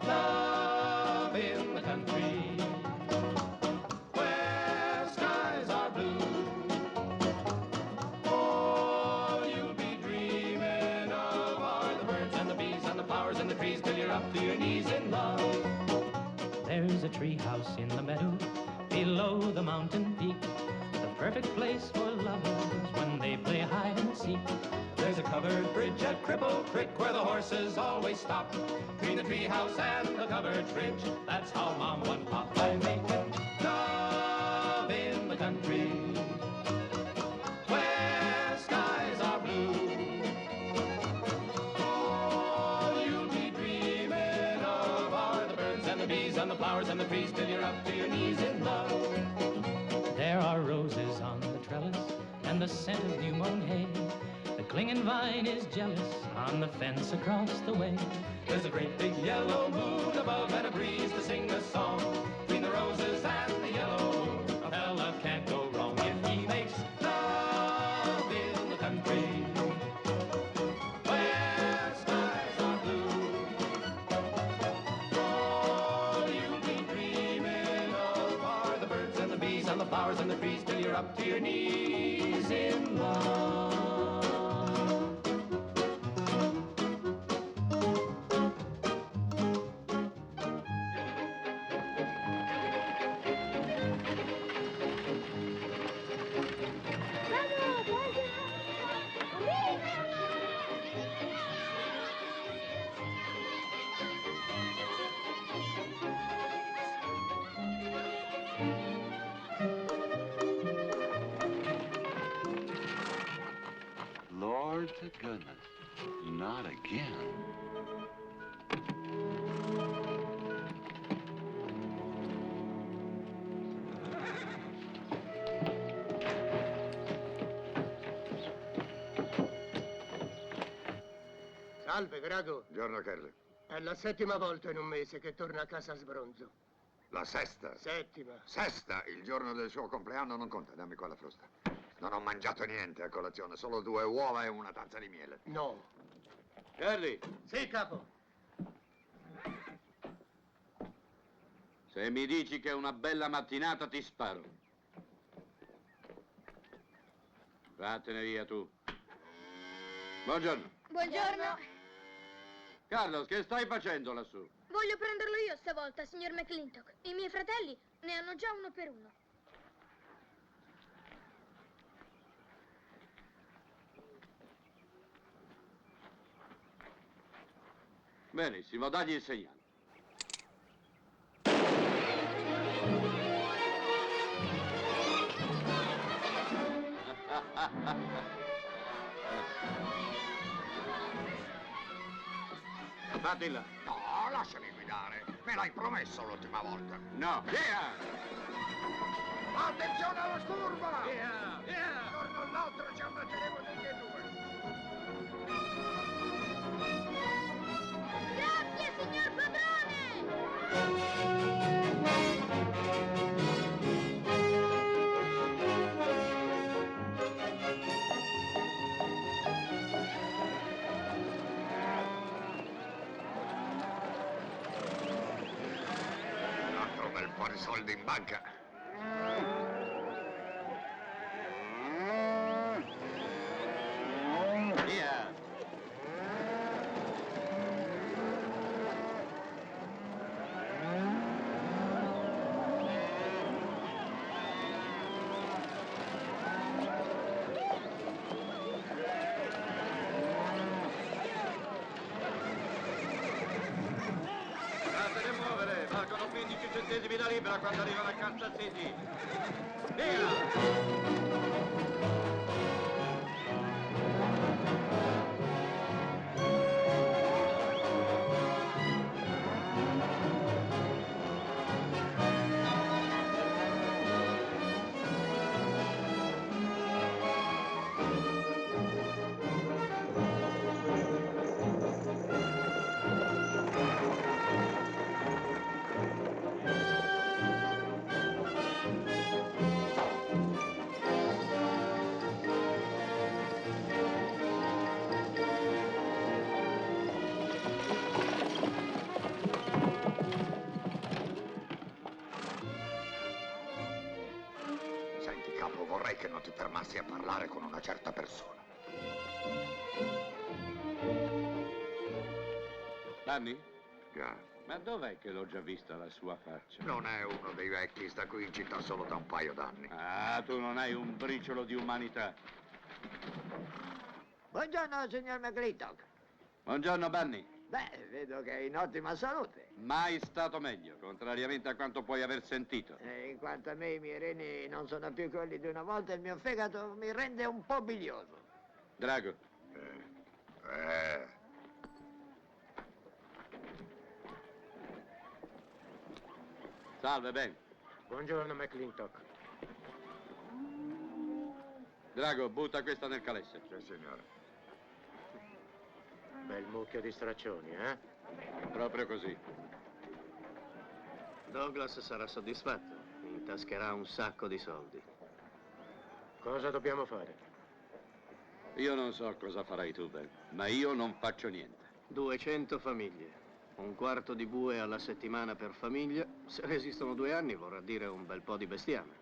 Love in the country where skies are blue. All you'll be dreaming of are the birds and the bees and the flowers and the trees till you're up to your knees in love. There's a tree house in the meadow below the mountain peak, the perfect place for lovers when they play hide and seek. There's a covered bridge at Cripple Creek where the horses always stop. Between the tree house and the covered bridge, that's how Mom and Papa make it. Love in the country where skies are blue. All you'll be dreaming of are the birds and the bees and the flowers and the trees till you're up to your knees in love. There are roses on the trellis and the scent of new mown hay. The clinging vine is jealous on the fence across the way. There's a great big yellow moon above and a breeze to sing a song. Between the roses and the yellow moon, a fella can't go wrong if he makes love in the country where skies are blue. All you'll be dreaming of are the birds and the bees and the flowers and the trees till you're up to your knees in love. Lord to goodness, not again. Salve, Grago. Buongiorno, Kelly. È la 7ª volta in un mese che torna a casa a sbronzo. La sesta? 7ª. Sesta, il giorno del suo compleanno non conta, dammi qua la frusta. Non ho mangiato niente a colazione, solo 2 uova e una tazza di miele. No. Harry, Sì, capo. se mi dici che è una bella mattinata ti sparo. Vattene via tu. Buongiorno. Buongiorno. Carlos, che stai facendo lassù? Voglio prenderlo io stavolta, signor McClintock. I miei fratelli ne hanno già uno per uno. Benissimo, dagli il segnale. Fatti là. No, lasciami guidare. Me l'hai promesso l'ultima volta. No. Via! Attenzione alla curva! Via! Via! Un giorno o l'altro ci ammazzeremo tutti e due. Grazie, signor padrone! Un altro bel po' di soldi in banca. Via! Fatene muovere, valgono 15 centesimi la libra quando arrivano a Kansas City. Via! vorrei che non ti fermassi a parlare con una certa persona. Danny? Già. Ma dov'è che l'ho già vista la sua faccia? Non è uno dei vecchi, sta qui in città solo da un paio d'anni. Ah, tu non hai un briciolo di umanità. Buongiorno, signor McClintock. Buongiorno, Bunny. Beh, vedo che è in ottima salute. Mai stato meglio, contrariamente a quanto puoi aver sentito. In quanto a me, i miei reni non sono più quelli di una volta, il mio fegato mi rende un po' bilioso. Drago, salve, Ben. Buongiorno, McClintock. Drago, butta questa nel calesse. Sì, signore. Bel mucchio di straccioni, eh? Proprio così. Douglas sarà soddisfatto. Intascherà un sacco di soldi. Cosa dobbiamo fare? Io non so cosa farai tu, Ben, ma io non faccio niente. 200 famiglie. Un quarto di bue alla settimana per famiglia. Se resistono 2 anni vorrà dire un bel po' di bestiame.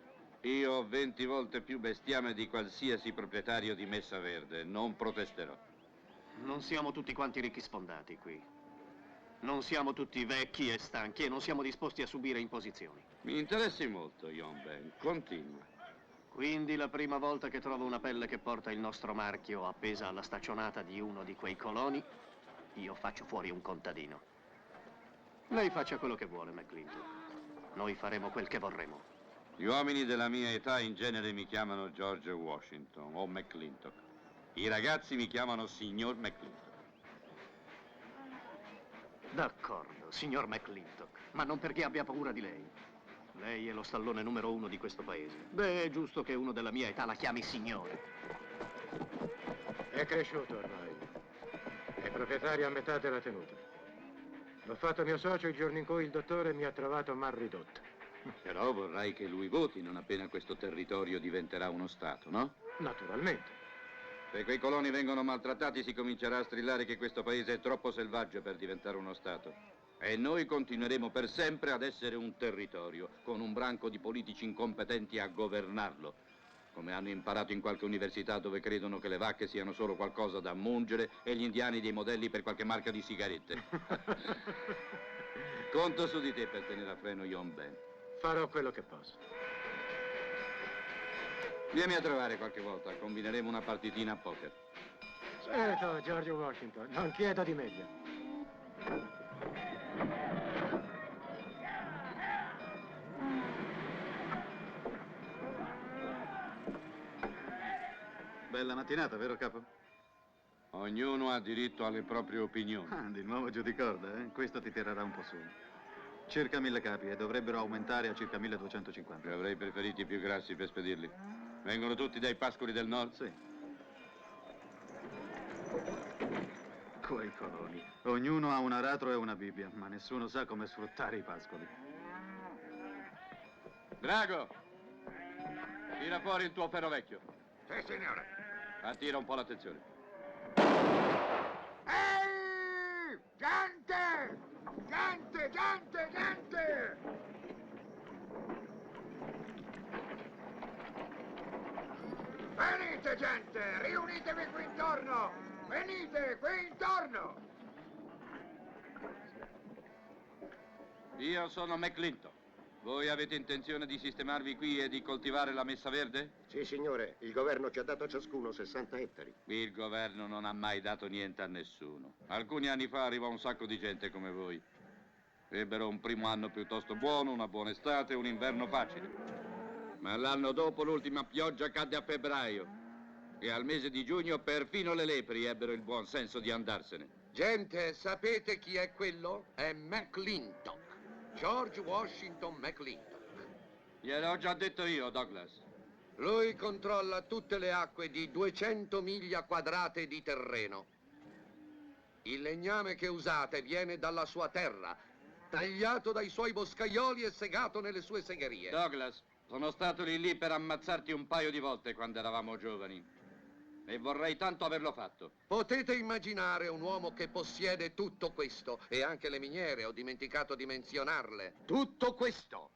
Io ho 20 volte più bestiame di qualsiasi proprietario di Messa Verde. Non protesterò. Non siamo tutti quanti ricchi sfondati qui. Non siamo tutti vecchi e stanchi e non siamo disposti a subire imposizioni. Mi interessi molto, John Ben. Continua. Quindi la prima volta che trovo una pelle che porta il nostro marchio appesa alla staccionata di uno di quei coloni, io faccio fuori un contadino. Lei faccia quello che vuole, McClintock. Noi faremo quel che vorremo. Gli uomini della mia età in genere mi chiamano George Washington o McClintock. I ragazzi mi chiamano signor McClintock. D'accordo, signor McClintock, ma non perché abbia paura di lei. Lei è lo stallone numero 1 di questo paese. Beh, è giusto che uno della mia età la chiami signore. È cresciuto ormai. È proprietario a metà della tenuta. L'ho fatto mio socio il giorno in cui il dottore mi ha trovato mal ridotto. Però vorrai che lui voti non appena questo territorio diventerà uno Stato, no? Naturalmente. Se quei coloni vengono maltrattati si comincerà a strillare che questo paese è troppo selvaggio per diventare uno Stato. E noi continueremo per sempre ad essere un territorio, con un branco di politici incompetenti a governarlo. Come hanno imparato in qualche università dove credono che le vacche siano solo qualcosa da mungere e gli indiani dei modelli per qualche marca di sigarette. Conto su di te per tenere a freno John Ben. Farò quello che posso. Vieni a trovare qualche volta, combineremo una partitina a poker. Certo, George Washington, non chiedo di meglio. Bella mattinata, vero capo? Ognuno ha diritto alle proprie opinioni. Ah, di nuovo giù di corda, eh? Questo ti tirerà un po' su. Circa 1000 capi e dovrebbero aumentare a circa 1250. Avrei preferiti più grassi per spedirli. Vengono tutti dai pascoli del nord? Sì. Quei coloni. Ognuno ha un aratro e una Bibbia, ma nessuno sa come sfruttare i pascoli. Drago! Tira fuori il tuo ferro vecchio. Sì, signore. Attira un po' l'attenzione. Ehi! Gente! Gente, gente, gente! Venite, gente! Riunitevi qui intorno! Venite qui intorno! Io sono McClintock. Voi avete intenzione di sistemarvi qui e di coltivare la Messa Verde? Sì, signore. Il governo ci ha dato a ciascuno 60 ettari. Il governo non ha mai dato niente a nessuno. Alcuni anni fa arrivò un sacco di gente come voi. Ebbero un primo anno piuttosto buono, una buona estate e un inverno facile. Ma l'anno dopo l'ultima pioggia cadde a febbraio. E al mese di giugno perfino le lepri ebbero il buon senso di andarsene. Gente, sapete chi è quello? È McClintock. George Washington McClintock. Gliel'ho già detto io, Douglas. Lui controlla tutte le acque di 200 miglia quadrate di terreno. Il legname che usate viene dalla sua terra, tagliato dai suoi boscaioli e segato nelle sue segherie. Douglas, sono stato lì per ammazzarti un paio di volte quando eravamo giovani. E vorrei tanto averlo fatto. Potete immaginare un uomo che possiede tutto questo, e anche le miniere, ho dimenticato di menzionarle. Tutto questo!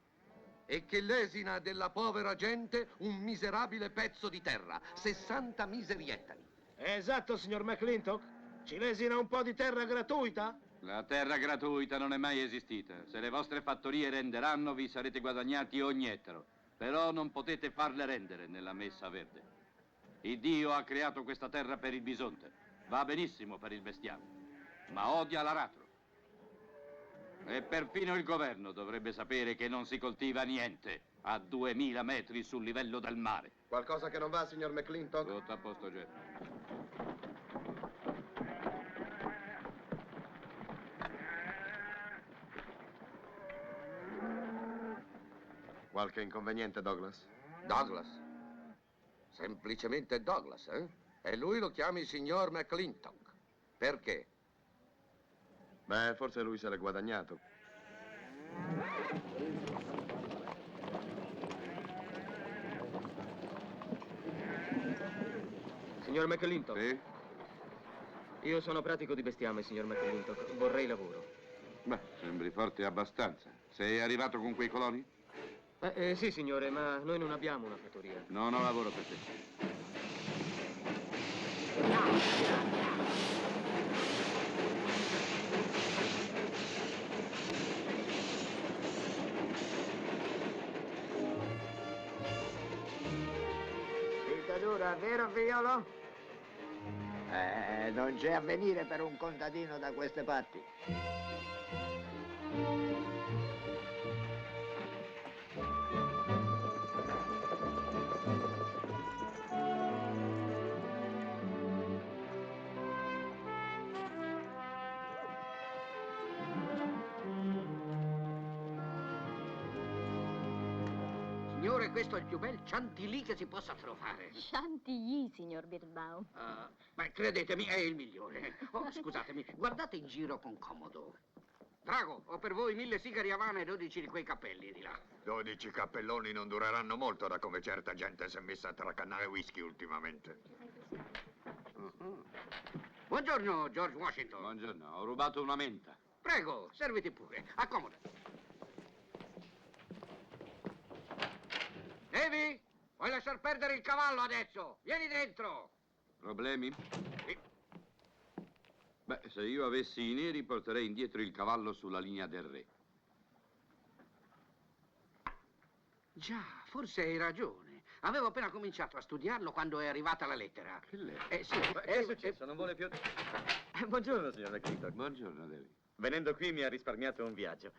e che lesina della povera gente un miserabile pezzo di terra, 60 miseri ettari. Esatto, signor McClintock. Ci lesina un po' di terra gratuita? La terra gratuita non è mai esistita. Se le vostre fattorie renderanno, vi sarete guadagnati ogni ettaro. Però non potete farle rendere nella messa verde. Il Dio ha creato questa terra per il bisonte. Va benissimo per il bestiame, ma odia l'aratro. E perfino il governo dovrebbe sapere che non si coltiva niente a 2000 metri sul livello del mare. Qualcosa che non va, signor McClintock? Tutto a posto, Jeff. Qualche inconveniente, Douglas? Douglas? Semplicemente Douglas, eh? E lui lo chiama il signor McClintock. Perché? Beh, forse lui se l'è guadagnato. Signor McClintock? Sì? Io sono pratico di bestiame, signor McClintock. Vorrei lavoro. Beh, sembri forte abbastanza. Sei arrivato con quei coloni? Sì, signore, ma noi non abbiamo una fattoria. Non ho lavoro per te. Dittatura, vero figliolo? Non c'è avvenire per un contadino da queste parti. Signore, questo è il più bel chantilly che si possa trovare. Chantilly, signor Birnbaum. Ma credetemi, è il migliore. Oh, scusatemi, guardate in giro con comodo. Drago, ho per voi 1000 sigari Havana e 12 di quei cappelli di là. 12 cappelloni non dureranno molto da come certa gente si è messa a tracannare whisky ultimamente. Buongiorno, George Washington. Buongiorno, ho rubato una menta. Prego, serviti pure. Accomoda. Davy, vuoi lasciar perdere il cavallo adesso? Vieni dentro. Problemi? Sì. Beh, se io avessi i neri porterei indietro il cavallo sulla linea del re. Già, forse hai ragione. Avevo appena cominciato a studiarlo quando è arrivata la lettera. Che lettera? Sì. Che è successo? Non vuole più... Buongiorno, signor McClintock. Buongiorno, Davy. Venendo qui mi ha risparmiato un viaggio.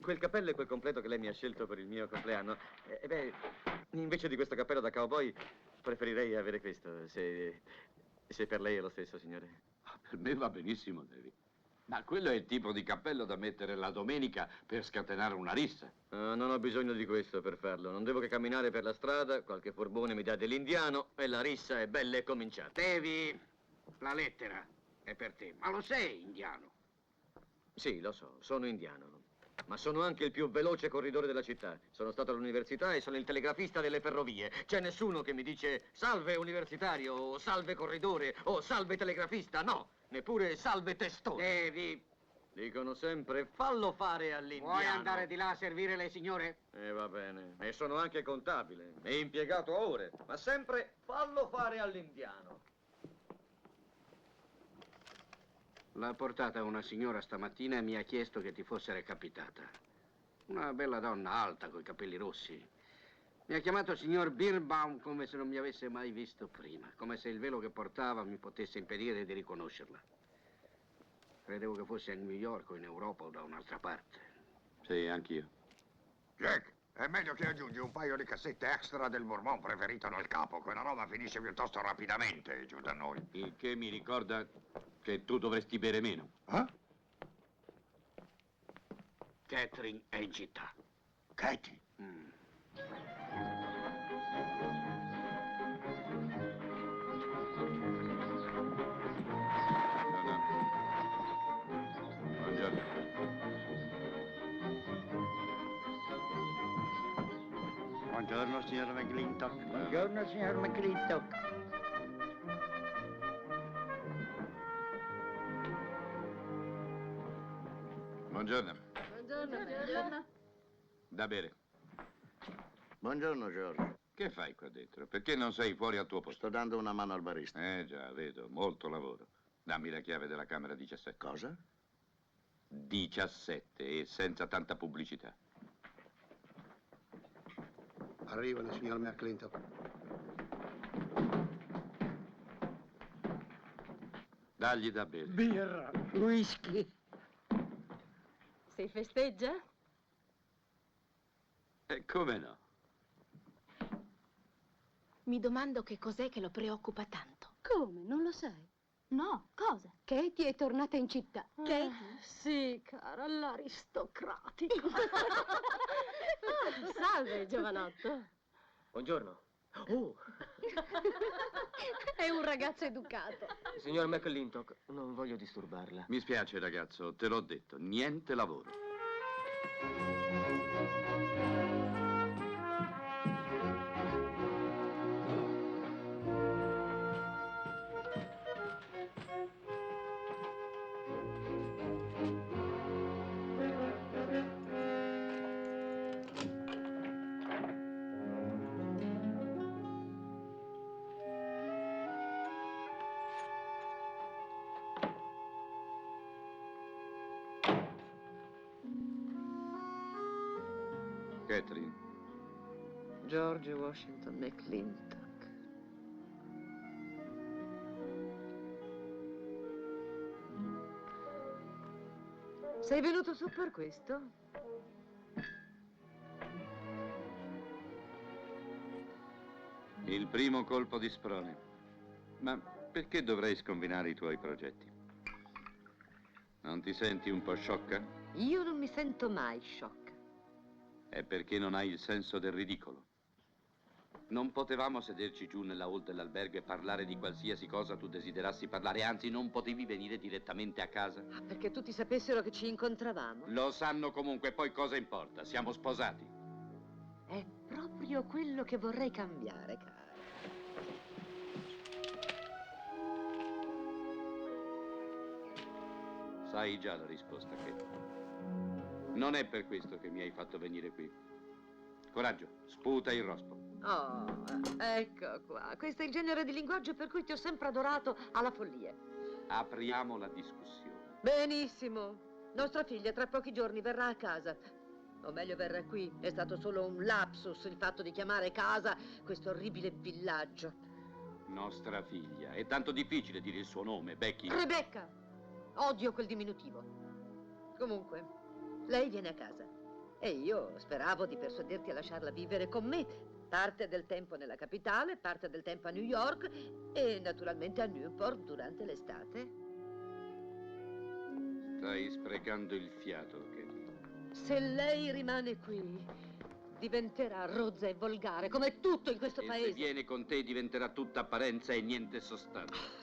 Quel cappello e quel completo che lei mi ha scelto per il mio compleanno, invece di questo cappello da cowboy, preferirei avere questo, se per lei è lo stesso, signore. Per me va benissimo, Davy. Ma quello è il tipo di cappello da mettere la domenica per scatenare una rissa. Non ho bisogno di questo per farlo. Non devo che camminare per la strada, qualche furbone mi dà dell'indiano e la rissa è bella e cominciata. Devi, la lettera è per te, ma lo sei indiano. Sì, lo so, sono indiano. Ma sono anche il più veloce corridore della città. Sono stato all'università e sono il telegrafista delle ferrovie. C'è nessuno che mi dice salve universitario, o salve corridore, o salve telegrafista. No, neppure salve testone. Devi. Dicono sempre fallo fare all'indiano. Vuoi andare di là a servire le signore? Va bene. E sono anche contabile e impiegato a ore. Ma sempre fallo fare all'indiano. L'ha portata una signora stamattina e mi ha chiesto che ti fosse recapitata. Una bella donna alta, coi capelli rossi. Mi ha chiamato signor Birnbaum come se non mi avesse mai visto prima, come se il velo che portava mi potesse impedire di riconoscerla. Credevo che fosse a New York o in Europa o da un'altra parte. Sì, anch'io. Jack, è meglio che aggiungi un paio di cassette extra del Bourbon preferito nel capo. Quella roba finisce piuttosto rapidamente giù da noi. Il che mi ricorda che tu dovresti bere meno. Catherine è in città. Katie? Buongiorno. Buongiorno, signor McClintock. Buongiorno, signor McClintock. Buongiorno. Buongiorno. Da bere. Buongiorno, George. Che fai qua dentro? Perché non sei fuori al tuo posto? Sto dando una mano al barista. Già, vedo, molto lavoro. Dammi la chiave della camera 17. Cosa? 17 e senza tanta pubblicità. Arrivano, signor McClintock. Dagli da bere. Birra, whisky. Si festeggia? E come no? Mi domando che cos'è che lo preoccupa tanto. Come? Non lo sai? No, cosa? Katie è tornata in città. Katie? Sì, cara, l'aristocratico. Salve, giovanotto. Buongiorno. Oh, È un ragazzo educato. signor McClintock, non voglio disturbarla. Mi spiace, ragazzo, te l'ho detto, niente lavoro. Catherine. George Washington McClintock. Sei venuto su per questo? Il primo colpo di sprone. Ma perché dovrei scombinare i tuoi progetti? Non ti senti un po' sciocca? Io non mi sento mai sciocca. È perché non hai il senso del ridicolo. Non potevamo sederci giù nella hall dell'albergo e parlare di qualsiasi cosa tu desiderassi parlare, anzi non potevi venire direttamente a casa? Perché tutti sapessero che ci incontravamo. Lo sanno comunque, poi cosa importa? Siamo sposati. È proprio quello che vorrei cambiare, cara. Sai già la risposta, Kate. Non è per questo che mi hai fatto venire qui. Coraggio, sputa il rospo. Oh, ecco qua. Questo è il genere di linguaggio per cui ti ho sempre adorato alla follia. Apriamo la discussione. Benissimo. Nostra figlia tra pochi giorni verrà a casa. O meglio, verrà qui. È stato solo un lapsus il fatto di chiamare casa questo orribile villaggio. Nostra figlia. È tanto difficile dire il suo nome, Becky. Rebecca! Odio quel diminutivo. Comunque, lei viene a casa. E io speravo di persuaderti a lasciarla vivere con me. Parte del tempo nella capitale, parte del tempo a New York e naturalmente a Newport durante l'estate. Stai sprecando il fiato, Katie. Se lei rimane qui, diventerà rozza e volgare, come tutto in questo E paese. se viene con te diventerà tutta apparenza e niente sostanza.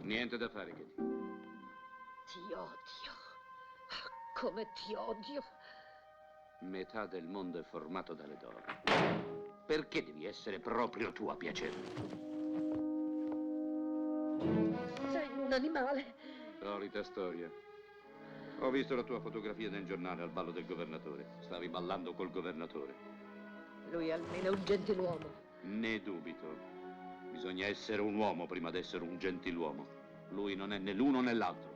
Niente da fare, Katie. Ti odio. Come ti odio. Metà del mondo è formato dalle donne. Perché devi essere proprio tu a piacere? Sei un animale. Solita storia. Ho visto la tua fotografia nel giornale al ballo del governatore. Stavi ballando col governatore. Lui almeno è un gentiluomo. Ne dubito. Bisogna essere un uomo prima di essere un gentiluomo. Lui non è né l'uno né l'altro.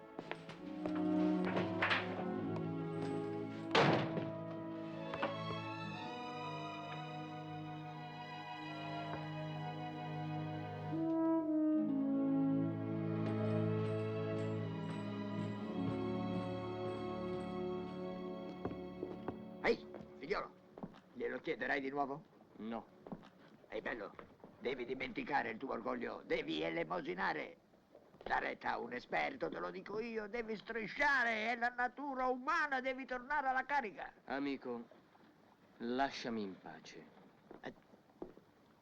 Ehi, figliolo, glielo chiederai di nuovo? No. Ehi, bello, devi dimenticare il tuo orgoglio, devi elemosinare. La retta a un esperto, te lo dico io, devi strisciare, è la natura umana, devi tornare alla carica. Amico, lasciami in pace.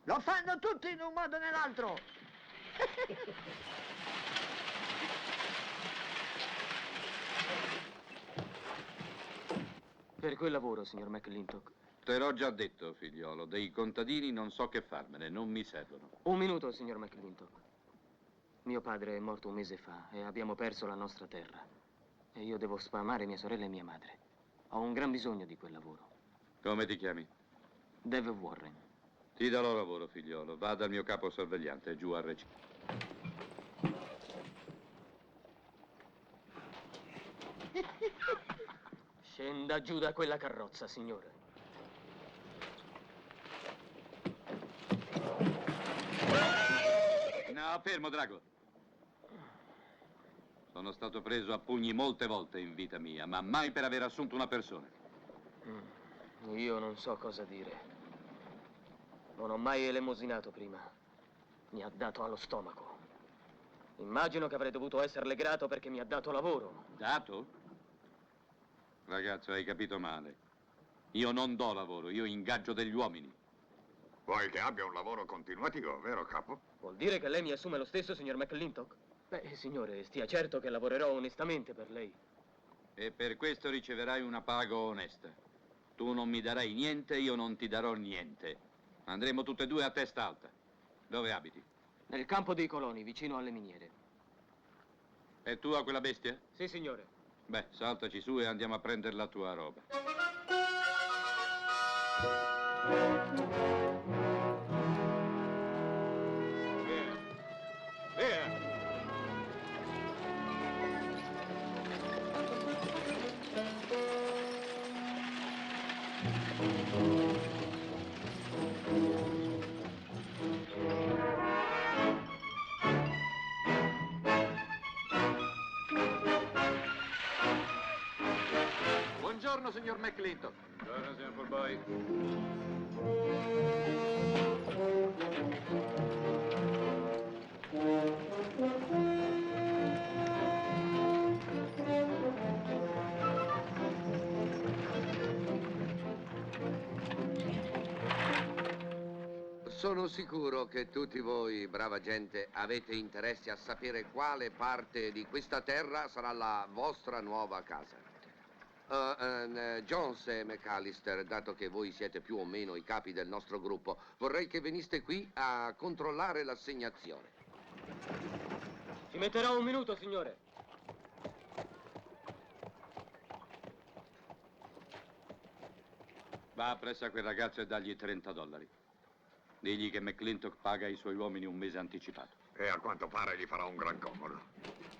Lo fanno tutti in un modo o nell'altro. Per quel lavoro, signor McClintock. Te l'ho già detto, figliolo. Dei contadini non so che farmene, non mi servono. Un minuto, signor McClintock. Mio padre è morto un mese fa e abbiamo perso la nostra terra. E io devo spalmare mia sorella e mia madre. Ho un gran bisogno di quel lavoro. Come ti chiami? Dave Warren. Ti darò lavoro, figliolo. Va dal mio capo sorvegliante, giù a Rec. Scenda giù da quella carrozza, signore. No, fermo, Drago. Sono stato preso a pugni molte volte in vita mia, ma mai per aver assunto una persona. Io non so cosa dire. Non ho mai elemosinato prima. Mi ha dato allo stomaco. Immagino che avrei dovuto esserle grato perché mi ha dato lavoro. Dato? Ragazzo, hai capito male. Io non do lavoro, io ingaggio degli uomini. Vuoi che abbia un lavoro continuativo, vero capo? Vuol dire che lei mi assume lo stesso, signor McClintock? Beh, signore, stia certo che lavorerò onestamente per lei. E per questo riceverai una paga onesta. Tu non mi darai niente, io non ti darò niente. Andremo tutte e due a testa alta. Dove abiti? Nel campo dei coloni, vicino alle miniere. E tu a quella bestia? Sì, signore. Beh, saltaci su e andiamo a prendere la tua roba. Via! Buongiorno, signor McClintock. Buongiorno, signor Fullboy. Sono sicuro che tutti voi, brava gente, avete interesse a sapere quale parte di questa terra sarà la vostra nuova casa. Jones e McAllister, dato che voi siete più o meno i capi del nostro gruppo, vorrei che veniste qui a controllare l'assegnazione. Ci metterò un minuto, signore. Va presso a quel ragazzo e dagli $30. Digli che McClintock paga ai suoi uomini un mese anticipato. E a quanto pare gli farà un gran comodo.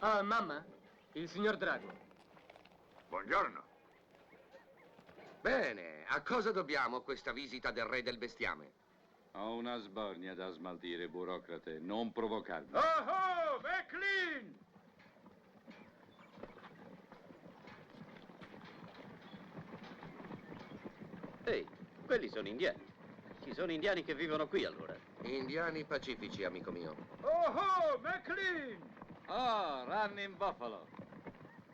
Ah, mamma? Il signor Drago. Buongiorno. Bene, a cosa dobbiamo questa visita del re del bestiame? Ho una sbornia da smaltire, burocrate. Non provocarmi. Oh, oh, McLean! Ehi, quelli sono indiani. Ci sono indiani che vivono qui, allora. Indiani pacifici, amico mio. Oh, oh, McLean! Oh, Running Buffalo.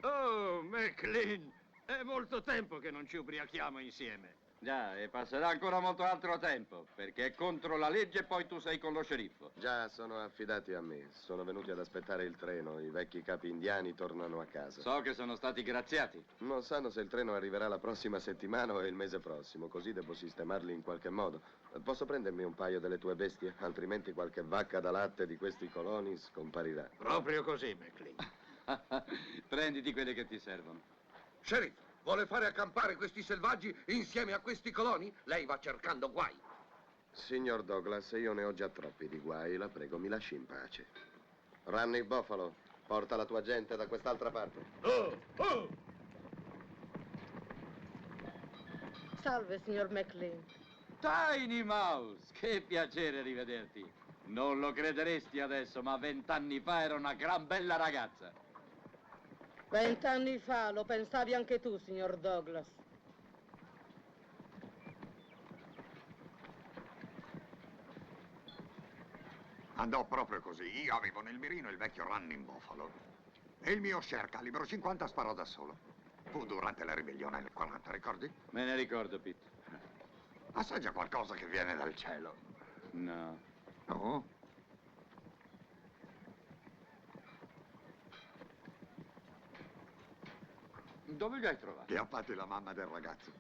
Oh, McLean, è molto tempo che non ci ubriachiamo insieme. Già, e passerà ancora molto altro tempo, perché è contro la legge e poi tu sei con lo sceriffo. Già, sono affidati a me. Sono venuti ad aspettare il treno. I vecchi capi indiani tornano a casa. So che sono stati graziati. Non sanno se il treno arriverà la prossima settimana o il mese prossimo, così devo sistemarli in qualche modo. Posso prendermi un paio delle tue bestie? Altrimenti qualche vacca da latte di questi coloni scomparirà. Proprio così, McLean. Prenditi quelle che ti servono. Sheriff, vuole fare accampare questi selvaggi insieme a questi coloni? Lei va cercando guai. Signor Douglas, io ne ho già troppi di guai, la prego, mi lasci in pace. Running Buffalo, porta la tua gente da quest'altra parte. Oh, oh! Salve, signor McLean. Tiny Mouse, che piacere rivederti. Non lo crederesti adesso, ma 20 anni fa era una gran bella ragazza. 20 anni fa lo pensavi anche tu, signor Douglas. Andò proprio così. Io avevo nel mirino il vecchio Running Buffalo. E il mio Sher calibro 50 sparò da solo. Fu durante la ribellione del 40, ricordi? Me ne ricordo, Pete. Assaggia qualcosa che viene dal cielo. No. No? Dove li hai trovati? Li ha fatti la mamma del ragazzo.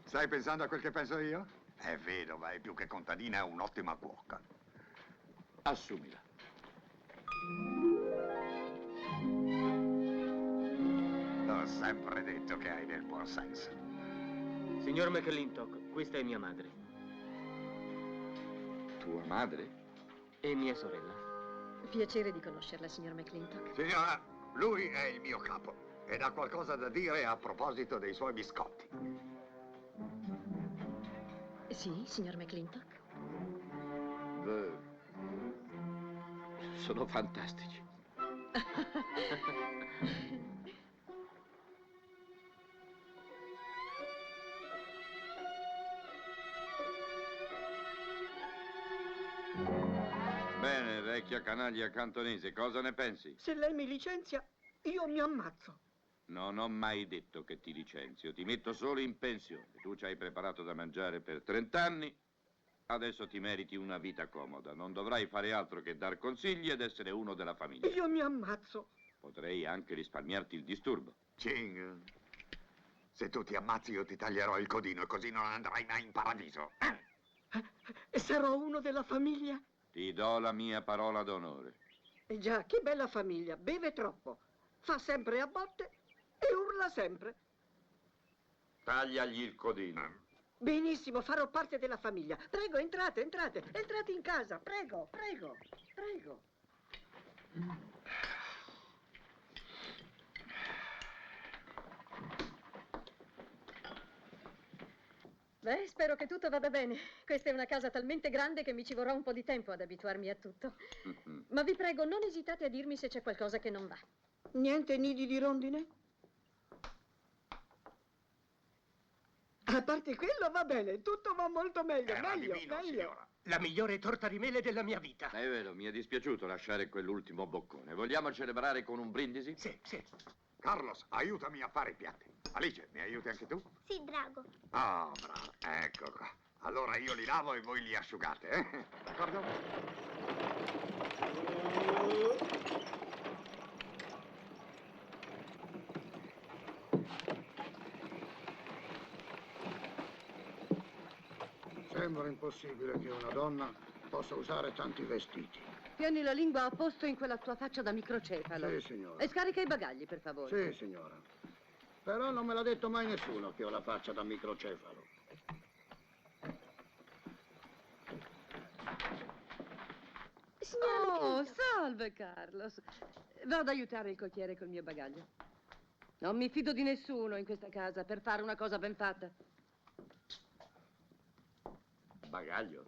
Stai pensando a quel che penso io? È vedova, è più che contadina, è un'ottima cuoca. Assumila. sempre detto che hai del buon senso. Signor McClintock, questa è mia madre. Tua madre? E mia sorella. Piacere di conoscerla, signor McClintock. Signora, lui è il mio capo ed ha qualcosa da dire a proposito dei suoi biscotti. Sì, signor McClintock? Sono fantastici. Bene, vecchia canaglia cantonese, cosa ne pensi? Se lei mi licenzia, io mi ammazzo. Non ho mai detto che ti licenzio, ti metto solo in pensione. Tu ci hai preparato da mangiare per 30 anni, adesso ti meriti una vita comoda. Non dovrai fare altro che dar consigli ed essere uno della famiglia. Io mi ammazzo. Potrei anche risparmiarti il disturbo. Ching, se tu ti ammazzi io ti taglierò il codino e così non andrai mai in paradiso. E sarò uno della famiglia? Ti do la mia parola d'onore. E già, che bella famiglia. Beve troppo, fa sempre a botte e urla sempre. Tagliagli il codino. Benissimo, farò parte della famiglia. Prego, entrate, entrate. Entrate in casa, prego, prego, prego. Beh, spero che tutto vada bene. Questa è una casa talmente grande che mi ci vorrà un po' di tempo ad abituarmi a tutto. Ma vi prego, non esitate a dirmi se c'è qualcosa che non va. Niente nidi di rondine? A parte quello va bene, tutto va molto meglio, meglio, meglio. La migliore torta di mele della mia vita. È vero, mi è dispiaciuto lasciare quell'ultimo boccone. Vogliamo celebrare con un brindisi? Sì, sì. Carlos, aiutami a fare i piatti. Alice, mi aiuti anche tu? Sì, Drago. Oh, bravo, ecco qua. Allora io li lavo e voi li asciugate, eh? D'accordo? Sembra impossibile che una donna possa usare tanti vestiti. Tieni la lingua a posto in quella tua faccia da microcefalo. Sì, signora. E scarica i bagagli, per favore. Sì, signora. Però non me l'ha detto mai nessuno che ho la faccia da microcefalo. Oh, salve, Carlos. Vado ad aiutare il cocchiere col mio bagaglio. Non mi fido di nessuno in questa casa per fare una cosa ben fatta. Bagaglio?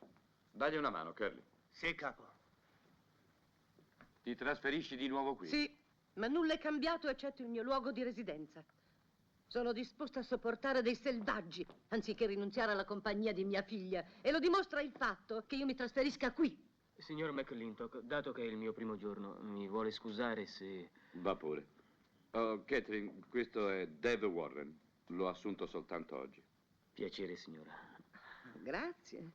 Dagli una mano, Curly. Sì, capo. Ti trasferisci di nuovo qui? Sì, ma nulla è cambiato eccetto il mio luogo di residenza. Sono disposta a sopportare dei selvaggi anziché rinunziare alla compagnia di mia figlia. E lo dimostra il fatto che io mi trasferisca qui. Signor McClintock, dato che è il mio primo giorno, mi vuole scusare se... Va pure. Oh, Catherine, questo è Dave Warren. L'ho assunto soltanto oggi. Piacere, signora. Grazie.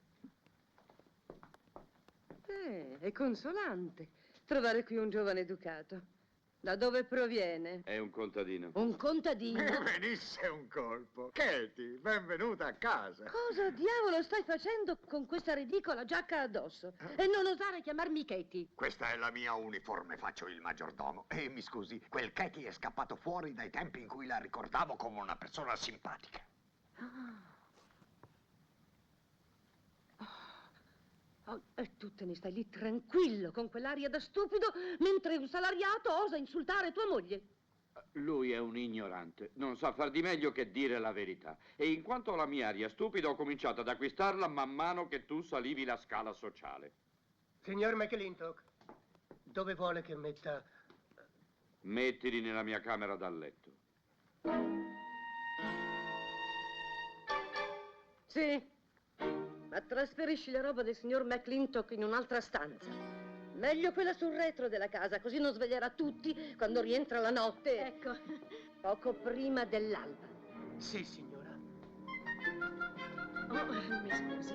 È consolante trovare qui un giovane educato. Da dove proviene? È un contadino. Un contadino? Mi venisse un colpo. Katie, benvenuta a casa. Cosa diavolo stai facendo con questa ridicola giacca addosso? E non osare chiamarmi Katie. Questa è la mia uniforme, faccio il maggiordomo. E mi scusi, quel Katie è scappato fuori dai tempi in cui la ricordavo come una persona simpatica. E tu te ne stai lì tranquillo con quell'aria da stupido mentre un salariato osa insultare tua moglie. Lui è un ignorante, non sa far di meglio che dire la verità. E in quanto alla mia aria stupida, ho cominciato ad acquistarla man mano che tu salivi la scala sociale. Signor McClintock, dove vuole che metta... Mettili nella mia camera da letto. Sì, ma trasferisci la roba del signor McClintock in un'altra stanza. Meglio quella sul retro della casa, così non sveglierà tutti quando rientra la notte. Ecco. Poco prima dell'alba. Sì, signora. Oh, mi scusi.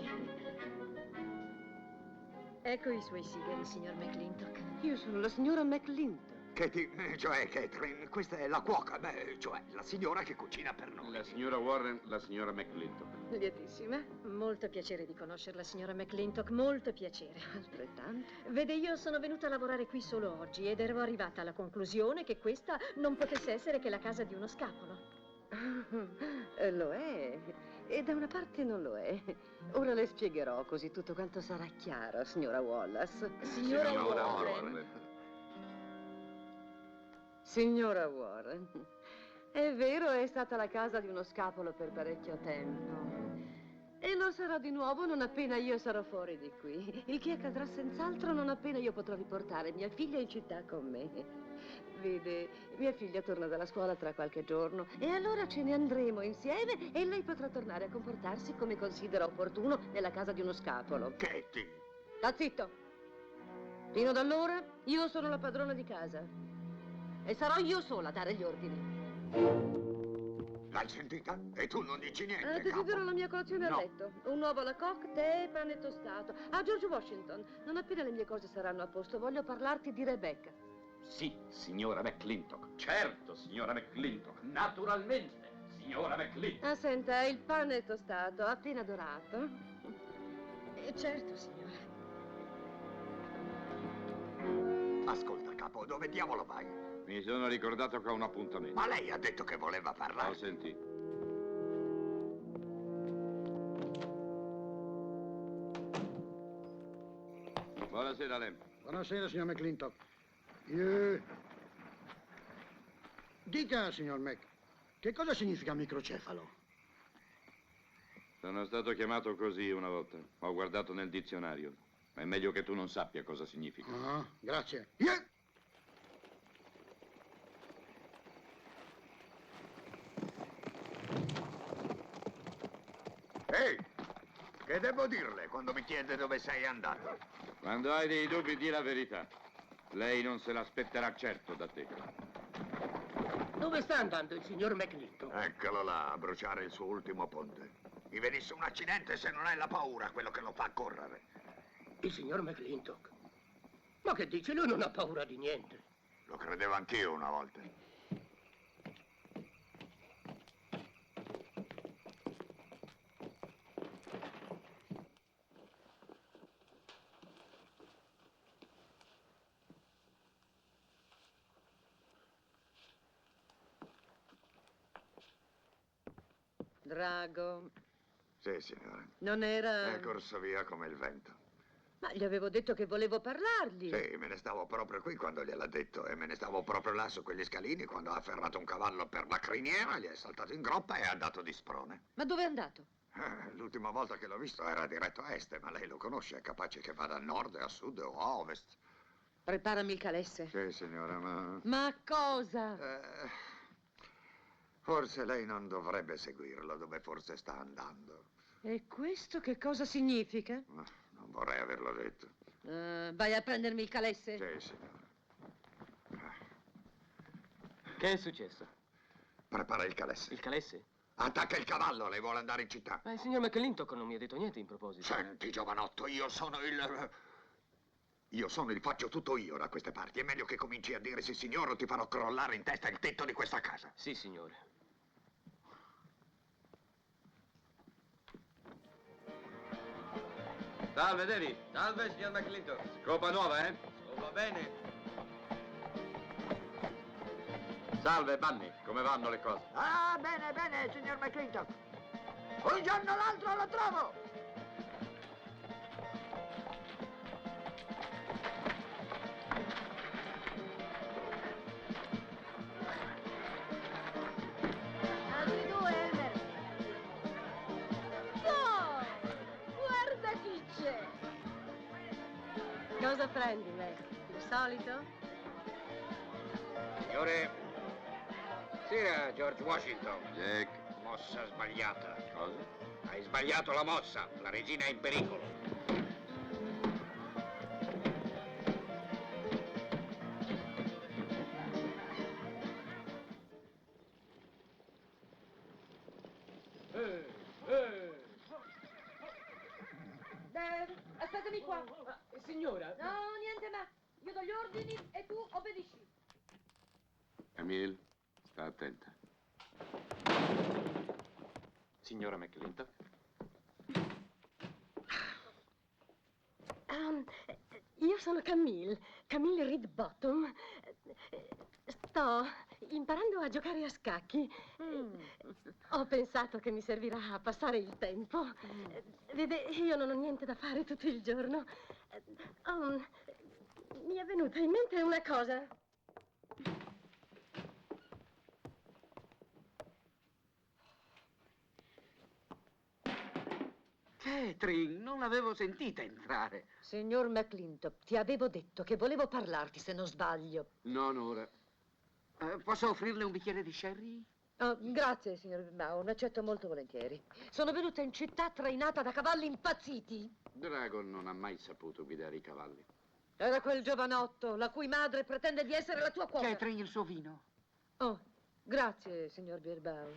Ecco i suoi sigari, signor McClintock. Io sono la signora McClintock. Cioè, Catherine, questa è la cuoca, cioè la signora che cucina per noi. La signora Warren, la signora McClintock. Lietissima. Molto piacere di conoscerla, signora McClintock, molto piacere. Altrettanto. Vede, io sono venuta a lavorare qui solo oggi ed ero arrivata alla conclusione che questa non potesse essere che la casa di uno scapolo. Lo è. E da una parte non lo è. Ora le spiegherò, così tutto quanto sarà chiaro, signora Wallace. Signora Warren. Signora Warren, è vero, è stata la casa di uno scapolo per parecchio tempo. E lo sarà di nuovo non appena io sarò fuori di qui. Il che accadrà senz'altro non appena io potrò riportare mia figlia in città con me. Vede, mia figlia torna dalla scuola tra qualche giorno e allora ce ne andremo insieme e lei potrà tornare a comportarsi come considera opportuno nella casa di uno scapolo. Katie! Sta zitto! Fino ad allora io sono la padrona di casa. E sarò io sola a dare gli ordini. L'hai sentita? E tu non dici niente, Desidero capo. la mia colazione No. a letto. Un uovo alla coque, tè, pane tostato. A George Washington. Non appena le mie cose saranno a posto, voglio parlarti di Rebecca. Sì, signora McClintock. Certo, signora McClintock. Naturalmente, signora McClintock. Ah, senta, il pane è tostato, appena dorato. Certo, signora. Ascolta, capo, dove diavolo vai? Mi sono ricordato che ho un appuntamento. Ma lei ha detto che voleva parlare. Ho sentito. Buonasera, Lem. Buonasera, signor McClintock. Dica, signor Mac, che cosa significa microcefalo? Sono stato chiamato così una volta. Ho guardato nel dizionario. Ma è meglio che tu non sappia cosa significa. Ah, grazie. Ehi, che devo dirle quando mi chiede dove sei andato? Quando hai dei dubbi, di la verità. Lei non se l'aspetterà certo da te. Dove sta andando il signor McClintock? Eccolo là, a bruciare il suo ultimo ponte. Mi venisse un accidente se non è la paura quello che lo fa correre. Il signor McClintock? Ma che dice? Lui non ha paura di niente. Lo credevo anch'io una volta. Drago, Sì, signora. non era... È corso via come il vento. Ma gli avevo detto che volevo parlargli. Sì, me ne stavo proprio qui quando gliel'ha detto e me ne stavo proprio là su quegli scalini quando ha afferrato un cavallo per la criniera, gli è saltato in groppa e è andato di sprone. Ma dove è andato? L'ultima volta che l'ho visto era diretto a est, ma lei lo conosce, è capace che vada a nord, a sud o a ovest. Preparami il calesse. Sì, signora, ma... Ma cosa? Forse lei non dovrebbe seguirlo dove forse sta andando. E questo che cosa significa? Ma non vorrei averlo detto. Vai a prendermi il calesse? Sì, signora. Che è successo? Prepara il calesse. Il calesse? Attacca il cavallo, lei vuole andare in città. Ma il signor McClintock non mi ha detto niente in proposito. Senti, giovanotto, io sono il faccio tutto io da queste parti. È meglio che cominci a dire sì, signore, o ti farò crollare in testa il tetto di questa casa. Sì, signore. Salve, Davy. Salve, signor McClintock. Scopa nuova, eh? Va bene. Salve, Bunny. Come vanno le cose? Ah, bene, bene, signor McClintock. Un giorno o l'altro lo trovo. Altri due, Elmer. Oh, guarda chi c'è. Cosa prendi, Mac? Il solito? Signore, sera, George Washington. Jack. Mossa sbagliata. Cosa? Hai sbagliato la mossa. La regina è in pericolo. Dave, aspettami qua. Signora? No, niente ma. Io do gli ordini e tu obbedisci. Camille, sta attenta. Signora McClintock? Io sono Camille Reed Bottom. Sto imparando a giocare a scacchi. Ho pensato che mi servirà a passare il tempo. Vede, io non ho niente da fare tutto il giorno. Mi è venuta in mente una cosa. Catherine, non l'avevo sentita entrare. Signor McClintock, ti avevo detto che volevo parlarti, se non sbaglio. Non ora. Posso offrirle un bicchiere di sherry? Oh, grazie, signor Brown, accetto molto volentieri. Sono venuta in città trainata da cavalli impazziti. Dragon non ha mai saputo guidare i cavalli. Era quel giovanotto, la cui madre pretende di essere la tua cuoca. Catherine, il suo vino. Oh, grazie, signor Birbaum.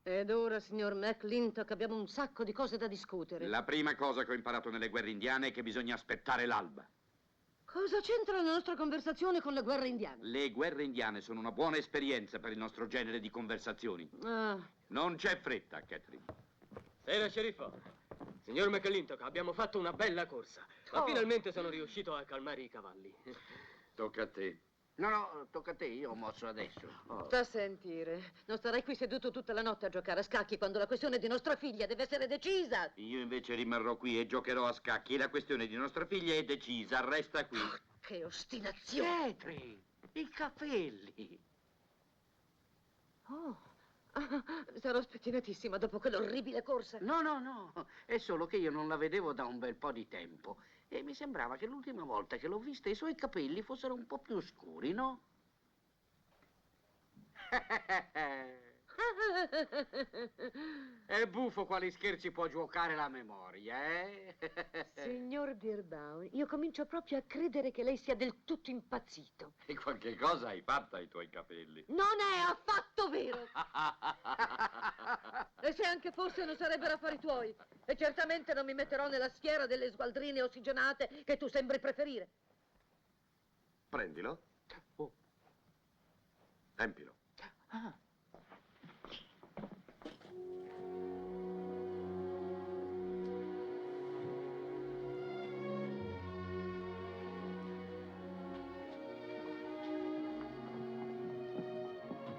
Ed ora, signor McClintock, abbiamo un sacco di cose da discutere. La prima cosa che ho imparato nelle guerre indiane è che bisogna aspettare l'alba. Cosa c'entra la nostra conversazione con le guerre indiane? Le guerre indiane sono una buona esperienza per il nostro genere di conversazioni. Ah. Non c'è fretta, Catherine. Sera, sceriffo. Signor McClintock, abbiamo fatto una bella corsa, ma finalmente sono riuscito a calmare i cavalli. Tocca a te. No, tocca a te, io ho mosso adesso. Sta a sentire. Non starei qui seduto tutta la notte a giocare a scacchi quando la questione di nostra figlia deve essere decisa. Io invece rimarrò qui e giocherò a scacchi. La questione di nostra figlia è decisa. Resta qui. Che ostinazione! Catherine, i capelli. Oh, sarò spettinatissima dopo quell'orribile corsa. No, è solo che io non la vedevo da un bel po' di tempo e mi sembrava che l'ultima volta che l'ho vista i suoi capelli fossero un po' più scuri, no? È buffo quali scherzi può giocare la memoria, eh? Signor Birbaum, io comincio proprio a credere che lei sia del tutto impazzito. E qualche cosa hai fatto ai tuoi capelli. Non è affatto vero! E se anche fosse non sarebbero affari tuoi. E certamente non mi metterò nella schiera delle sgualdrine ossigenate che tu sembri preferire. Prendilo. Empilo.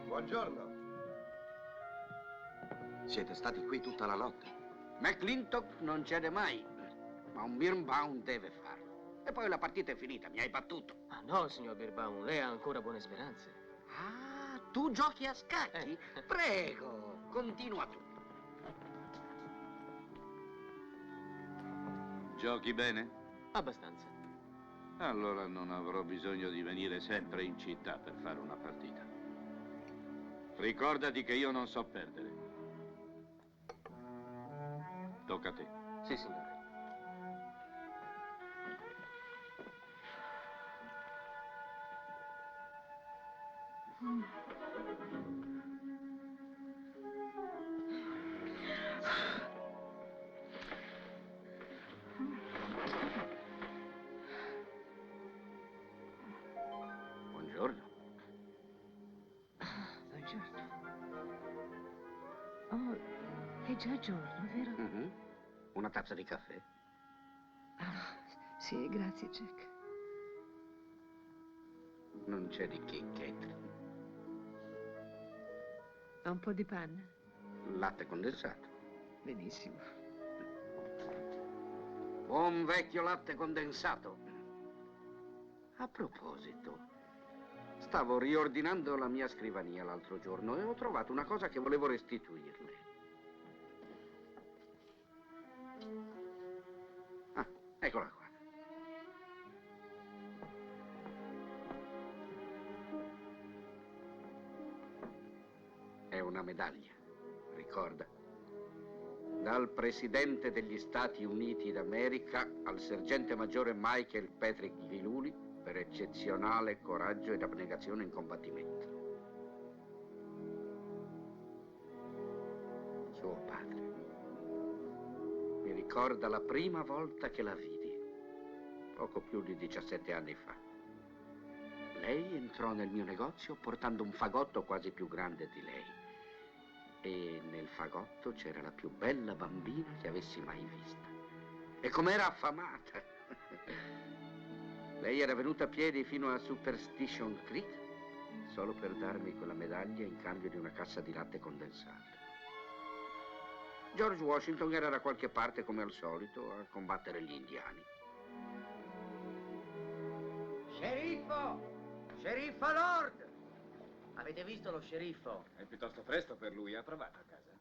Buongiorno. Siete stati qui tutta la notte? McClintock non cede mai, ma un Birnbaum deve farlo. E poi la partita è finita, mi hai battuto. Ah no, signor Birbaum, lei ha ancora buone speranze. Ah, tu giochi a scacchi? Prego, continua tu. Giochi bene? Abbastanza. Allora non avrò bisogno di venire sempre in città per fare una partita. Ricordati che io non so perdere. Tocca a te. Sì, signore. Buongiorno. Buongiorno. Oh, è già giorno, vero? Una tazza di caffè? Ah, sì, grazie, Jack. Non c'è di che, Catherine. Ha un po' di panna? Latte condensato. Benissimo. Buon vecchio latte condensato. A proposito, stavo riordinando la mia scrivania l'altro giorno e ho trovato una cosa che volevo restituirle. Ah, eccola qua. È una medaglia, ricorda? Dal Presidente degli Stati Uniti d'America al Sergente Maggiore Michael Patrick Liluli per eccezionale coraggio ed abnegazione in combattimento. Suo padre. Mi ricorda la prima volta che la vidi, poco più di 17 anni fa. Lei entrò nel mio negozio portando un fagotto quasi più grande di lei. E nel fagotto c'era la più bella bambina che avessi mai vista. E com'era affamata! Lei era venuta a piedi fino a Superstition Creek solo per darmi quella medaglia in cambio di una cassa di latte condensato. George Washington era da qualche parte, come al solito, a combattere gli indiani. Sceriffo! Sceriffo Lord! Avete visto lo sceriffo? È piuttosto presto per lui, ha provato a casa.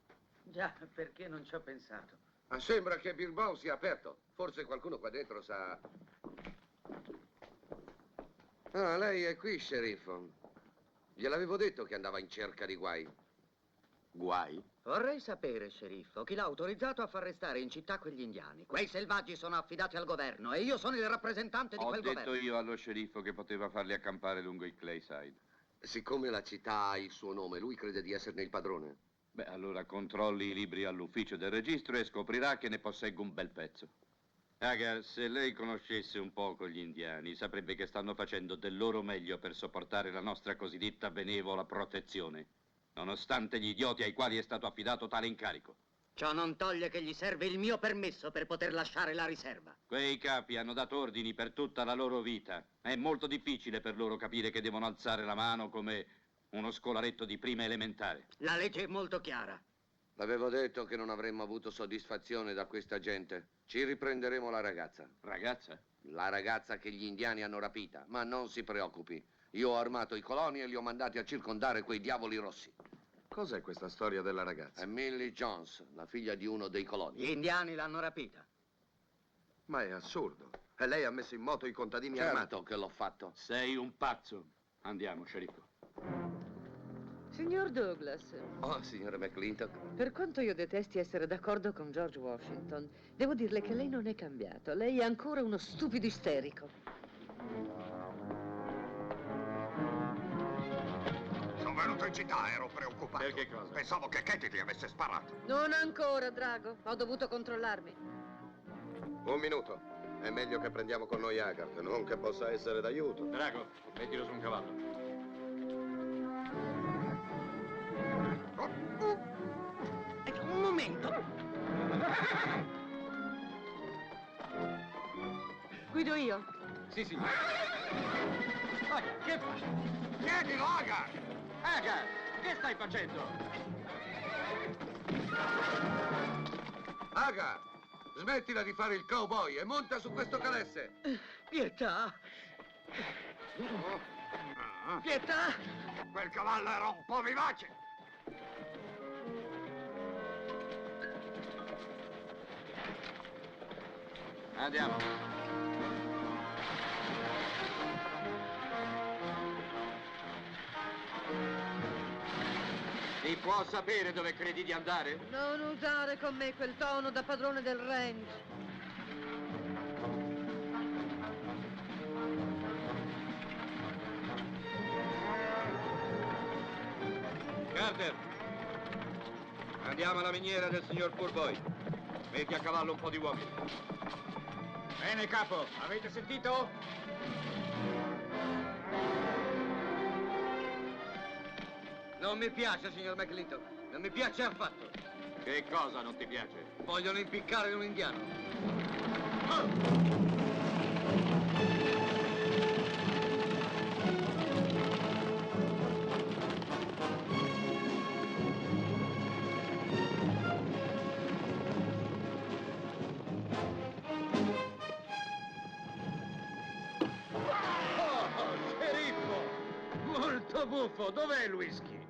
Già, perché non ci ho pensato? Ah, sembra che Birbaum sia aperto. Forse qualcuno qua dentro sa... Ah, lei è qui, sceriffo. Gliel'avevo detto che andava in cerca di guai. Guai? Vorrei sapere, sceriffo, chi l'ha autorizzato a far restare in città quegli indiani. Quei selvaggi sono affidati al governo e io sono il rappresentante di quel governo. Ho detto io allo sceriffo che poteva farli accampare lungo il Clayside. Siccome la città ha il suo nome, lui crede di esserne il padrone. Beh, allora controlli i libri all'ufficio del registro e scoprirà che ne posseggo un bel pezzo. Raga, se lei conoscesse un poco gli indiani, saprebbe che stanno facendo del loro meglio per sopportare la nostra cosiddetta benevola protezione, nonostante gli idioti ai quali è stato affidato tale incarico. Ciò non toglie che gli serve il mio permesso per poter lasciare la riserva. Quei capi hanno dato ordini per tutta la loro vita. È molto difficile per loro capire che devono alzare la mano come uno scolaretto di prima elementare. La legge è molto chiara. L'avevo detto che non avremmo avuto soddisfazione da questa gente. Ci riprenderemo la ragazza. Ragazza? La ragazza che gli indiani hanno rapita. Ma non si preoccupi. Io ho armato i coloni e li ho mandati a circondare quei diavoli rossi. Cos'è questa storia della ragazza? È Millie Jones, la figlia di uno dei coloni. Gli indiani l'hanno rapita. Ma è assurdo. E lei ha messo in moto i contadini Certo armati. che l'ho fatto. Sei un pazzo. Andiamo, sceriffo. Signor Douglas, Oh, signora McClintock. per quanto io detesti essere d'accordo con George Washington, devo dirle che lei non è cambiato. Lei è ancora uno stupido isterico. Sono venuto in città, ero preoccupato. Per che cosa? Pensavo che Katie ti avesse sparato. Non ancora, Drago. Ho dovuto controllarmi. Un minuto. È meglio che prendiamo con noi Haggard, non che possa essere d'aiuto. Drago, mettilo su un cavallo. Un momento. Guido io. Sì, signore. Aga, che fai? Chiedilo, Aga! Aga, che stai facendo? Aga, smettila di fare il cowboy e monta su questo calesse. Pietà! Pietà! Quel cavallo era un po' vivace. Andiamo. Si può sapere dove credi di andare? Non usare con me quel tono da padrone del range. Carter, andiamo alla miniera del signor Purboy. Metti a cavallo un po' di uomini. Bene, capo. Avete sentito? Non mi piace, signor McClintock. Non mi piace affatto. Che cosa non ti piace? Vogliono impiccare un indiano. Oh, sceriffo! Molto buffo, dov'è il whisky?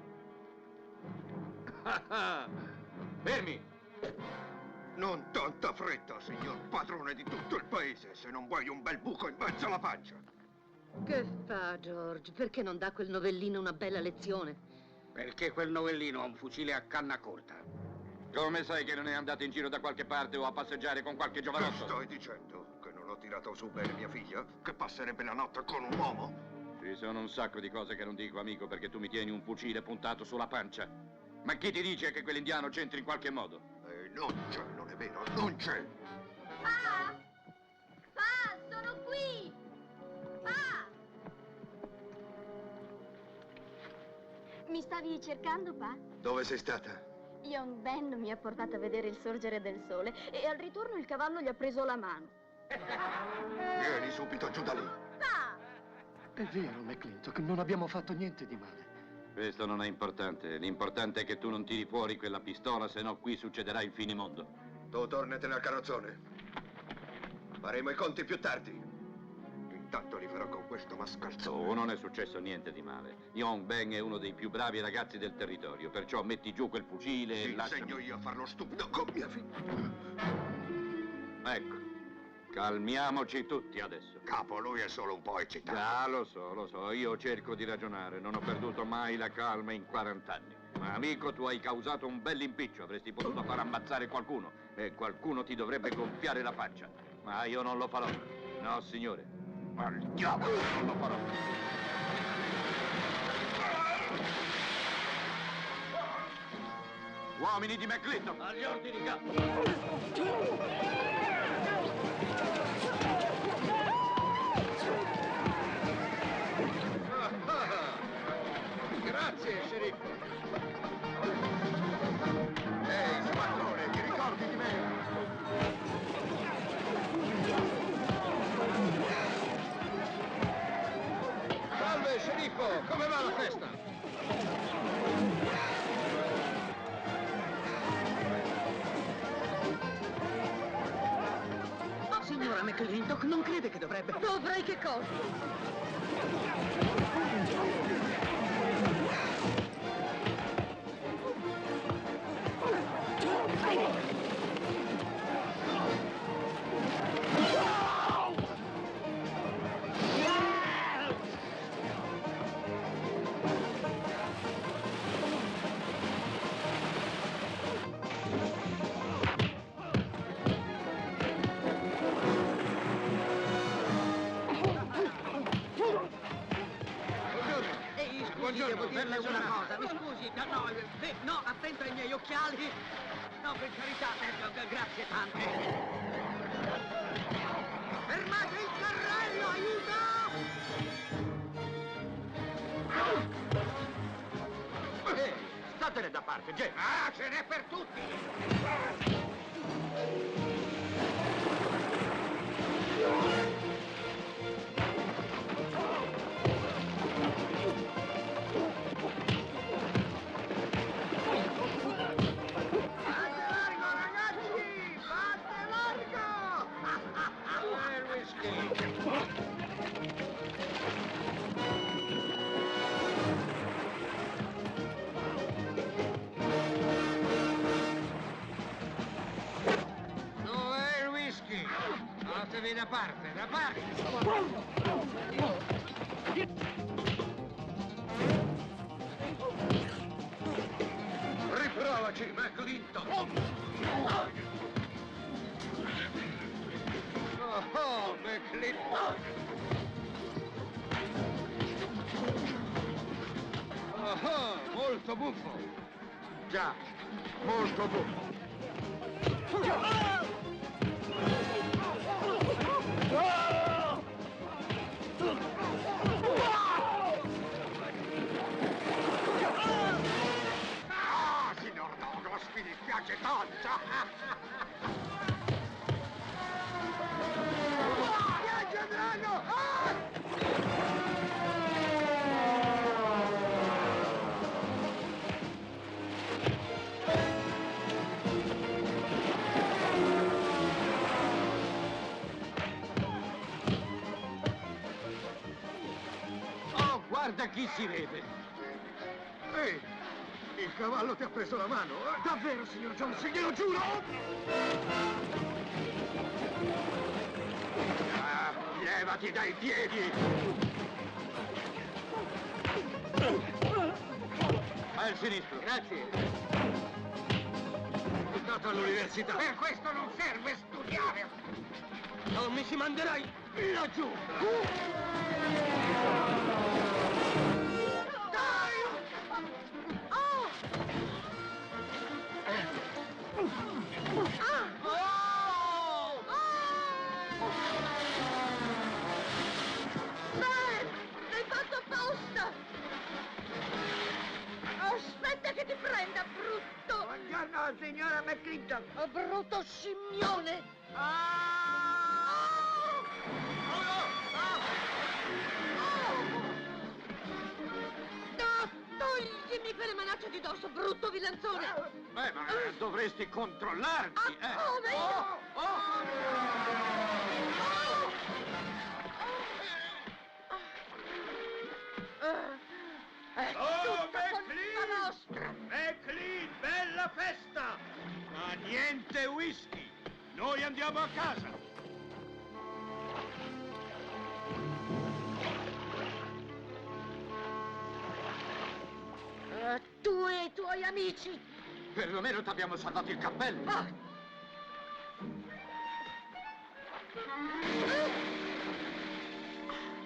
Fermi! Non tanta fretta, signor padrone di tutto il paese, se non vuoi un bel buco in mezzo alla pancia. Che fa, George? Perché non dà quel novellino una bella lezione? Perché quel novellino ha un fucile a canna corta. Come sai che non è andato in giro da qualche parte o a passeggiare con qualche Che giovanotto? stai dicendo? Che non ho tirato su bene mia figlia? Che passerebbe la notte con un uomo? Ci sono un sacco di cose che non dico, amico, perché tu mi tieni un fucile puntato sulla pancia. Ma chi ti dice che quell'indiano c'entri in qualche modo? Non c'è, non è vero, non c'è. stavi cercando, pa? Dove sei stata? Young Ben mi ha portato a vedere il sorgere del sole e al ritorno il cavallo gli ha preso la mano. Vieni subito giù da lì. Pa! È vero, McClintock, non abbiamo fatto niente di male. Questo non è importante. L'importante è che tu non tiri fuori quella pistola, se no qui succederà il finimondo. Tu tornatene al carrozzone. Faremo i conti più tardi. Intanto li farò con questo mascalzone. Oh, non è successo niente di male. Young Ben è uno dei più bravi ragazzi del territorio, perciò metti giù quel fucile e Ti lasciami. insegno io a farlo stupido con mia figlia. Ecco, calmiamoci tutti adesso. Capo, lui è solo un po' eccitato. Già, lo so. Io cerco di ragionare. Non ho perduto mai la calma in 40 anni. Ma amico, tu hai causato un bell'impiccio. Avresti potuto far ammazzare qualcuno. E qualcuno ti dovrebbe gonfiare la faccia. Ma io non lo farò. No, signore. Al diavolo, non lo farò. Uomini di McClintock! Agli ordini, capo! Grazie, sceriffo. Ehi, squadrone, ti ricordi di me? Salve, sceriffo, come va la festa? Signora McClintock, non crede che dovrebbe... Dovrei che cosa? Ehi, scusi, Buongiorno, devo dirle bella una giornata. cosa. Mi scusi, no, attento ai miei occhiali. No, per carità, grazie tante. Fermate il carrello, aiuto! Statene da parte, Jeff. Ah, ce n'è per tutti! Dov'è il whisky? Fatevi da parte, da parte! Riprovaci, McClintock! Oh, McClintock! Oh, molto buffo! Già, molto buffo! Ah, signor Douglas, mi dispiace tanto. Viaggio drago! Oh, guarda chi si vede. Ehi, il cavallo ti ha preso la mano. Davvero, signor Jones, glielo giuro! Ah, levati dai piedi. Al sinistro. Grazie. È stato all'università. Per questo non serve studiare. Non mi ci manderai laggiù. L'hai fatto apposta! che ti prenda, brutto! Buongiorno, signora McClintock. Oh, brutto scimmione! No, toglimi quelle manacce di dosso, brutto vilanzone! Beh, ma dovresti controllarti, Come? Oh, colpa vostra! McLean, bella festa! Ma niente whisky! Noi andiamo a casa! Tu e i tuoi amici! Perlomeno ti abbiamo salvato il cappello.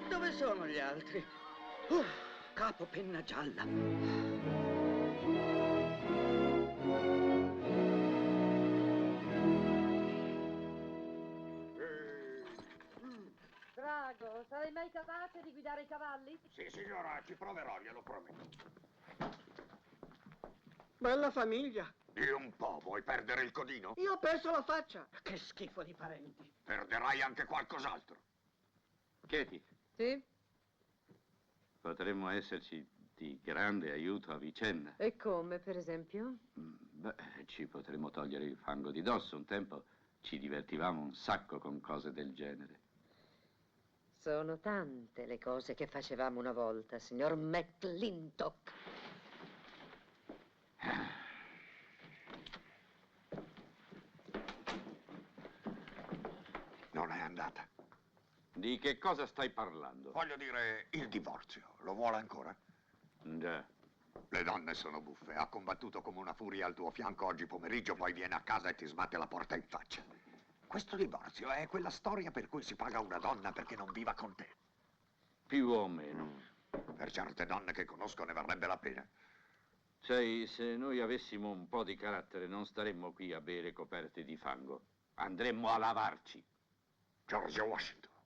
Dove sono gli altri? Capo penna gialla. Drago, sarai mai capace di guidare i cavalli? Sì, signora, ci proverò, glielo prometto. Bella famiglia. Di un po', vuoi perdere il codino? Io ho perso la faccia. Che schifo di parenti. Perderai anche qualcos'altro. Katie, Sì? potremmo esserci di grande aiuto a vicenda. E come, per esempio? Beh, ci potremmo togliere il fango di dosso. Un tempo ci divertivamo un sacco con cose del genere. Sono tante le cose che facevamo una volta, signor McClintock. Non è andata. Di che cosa stai parlando? Voglio dire, il divorzio. Lo vuole ancora? Già. Le donne sono buffe. Ha combattuto come una furia al tuo fianco oggi pomeriggio, poi viene a casa e ti sbatte la porta in faccia. Questo divorzio è quella storia per cui si paga una donna perché non viva con te. Più o meno. Per certe donne che conosco ne varrebbe la pena. Sai, se noi avessimo un po' di carattere non staremmo qui a bere coperti di fango. Andremmo a lavarci. George Washington.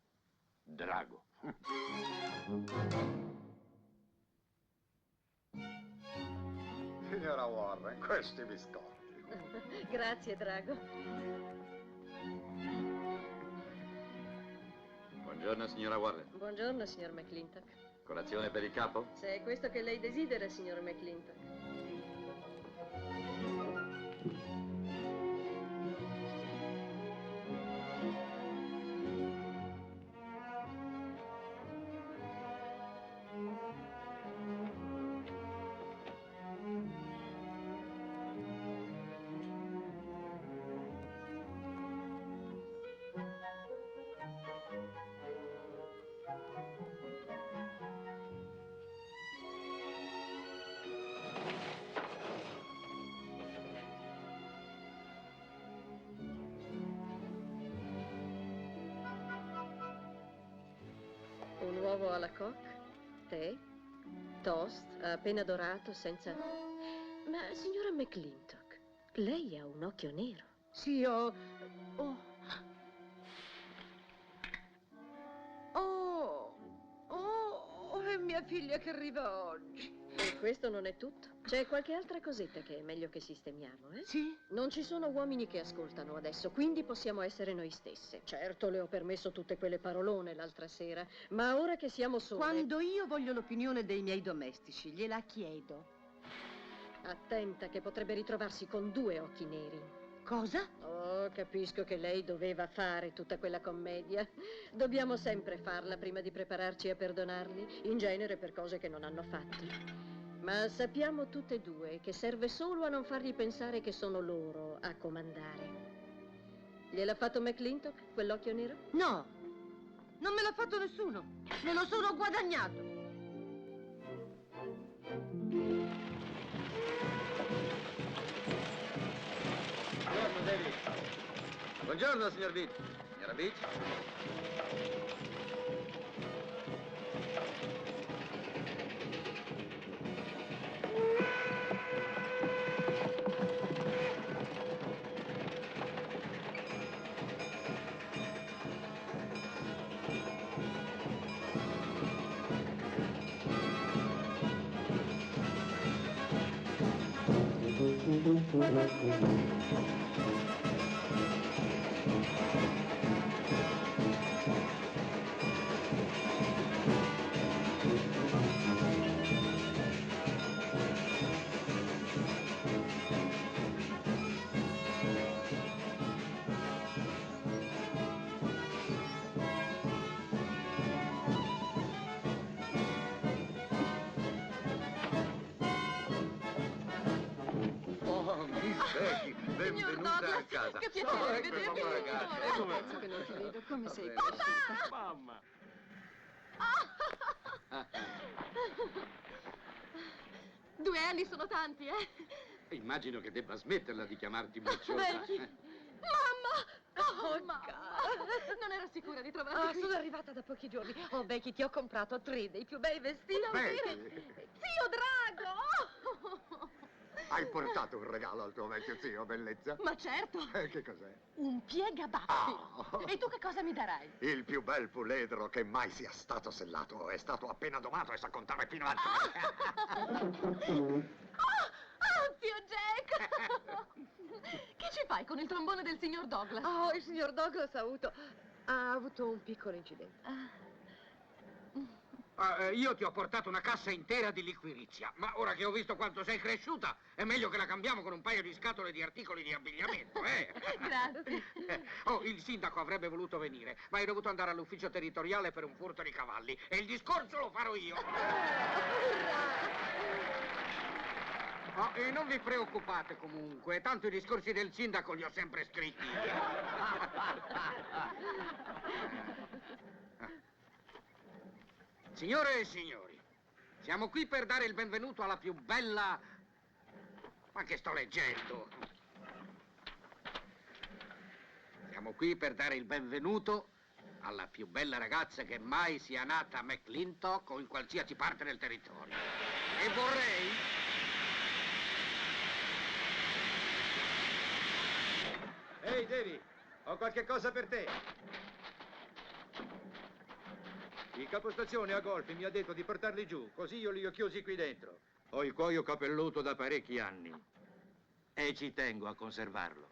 Drago. Signora Warren, questi biscotti. Grazie, Drago. Buongiorno, signora Warren. Buongiorno, signor McClintock. Colazione per il capo? Se è questo che lei desidera, signor McClintock. Un uovo alla coque, tè, toast, appena dorato, senza... Ma, signora McClintock, lei ha un occhio nero. Sì, ho... è mia figlia che arriva oggi. E questo non è tutto. C'è qualche altra cosetta che è meglio che sistemiamo, eh? Sì? Non ci sono uomini che ascoltano adesso, quindi possiamo essere noi stesse. Certo, le ho permesso tutte quelle parolone l'altra sera, ma ora che siamo sole... Quando io voglio l'opinione dei miei domestici, gliela chiedo. Attenta che potrebbe ritrovarsi con 2 occhi neri. Cosa? Oh, capisco che lei doveva fare tutta quella commedia. Dobbiamo sempre farla prima di prepararci a perdonarli, in genere per cose che non hanno fatto. Ma sappiamo tutte e due che serve solo a non fargli pensare che sono loro a comandare. Gliel'ha fatto McClintock, quell'occhio nero? No, non me l'ha fatto nessuno. Me lo sono guadagnato. Buongiorno, David. Buongiorno, signor Beach. Signora Beach? Oh, Miss Becky, benvenuta a casa. Che piacere ecco vederti, mamma, ragazzi. Penso che non ti vedo, come sei cresciuta. Mamma! Ah! 2 anni sono tanti, eh? Immagino che debba smetterla di chiamarti mocciosa. Becky! Mamma! Oh, mamma! Non ero sicura di trovarti qui. Sono arrivata da pochi giorni. Oh, Becky, ti ho comprato 3 dei più bei vestiti. Non dire! Zio Drago! Hai portato un regalo al tuo vecchio zio, bellezza? Ma certo! Che cos'è? Un piegabaffi. E tu che cosa mi darai? Il più bel puledro che mai sia stato sellato. È stato appena domato e sa contare fino a 3. Zio Jack! Che ci fai con il trombone del signor Douglas? Oh, il signor Douglas ha avuto un piccolo incidente. Io ti ho portato una cassa intera di liquirizia, ma ora che ho visto quanto sei cresciuta, è meglio che la cambiamo con un paio di scatole di articoli di abbigliamento, eh? Grazie. Oh, il sindaco avrebbe voluto venire, ma hai dovuto andare all'ufficio territoriale per un furto di cavalli, e il discorso lo farò io. Oh, e non vi preoccupate comunque, tanto i discorsi del sindaco li ho sempre scritti io. Signore e signori, siamo qui per dare il benvenuto alla più bella... Ma che sto leggendo? Siamo qui per dare il benvenuto alla più bella ragazza che mai sia nata a McClintock o in qualsiasi parte del territorio. E vorrei... Ehi, Davy, ho qualche cosa per te. Il capostazione a Golfi mi ha detto di portarli giù, così io li ho chiusi qui dentro. Ho il cuoio capelluto da parecchi anni e ci tengo a conservarlo.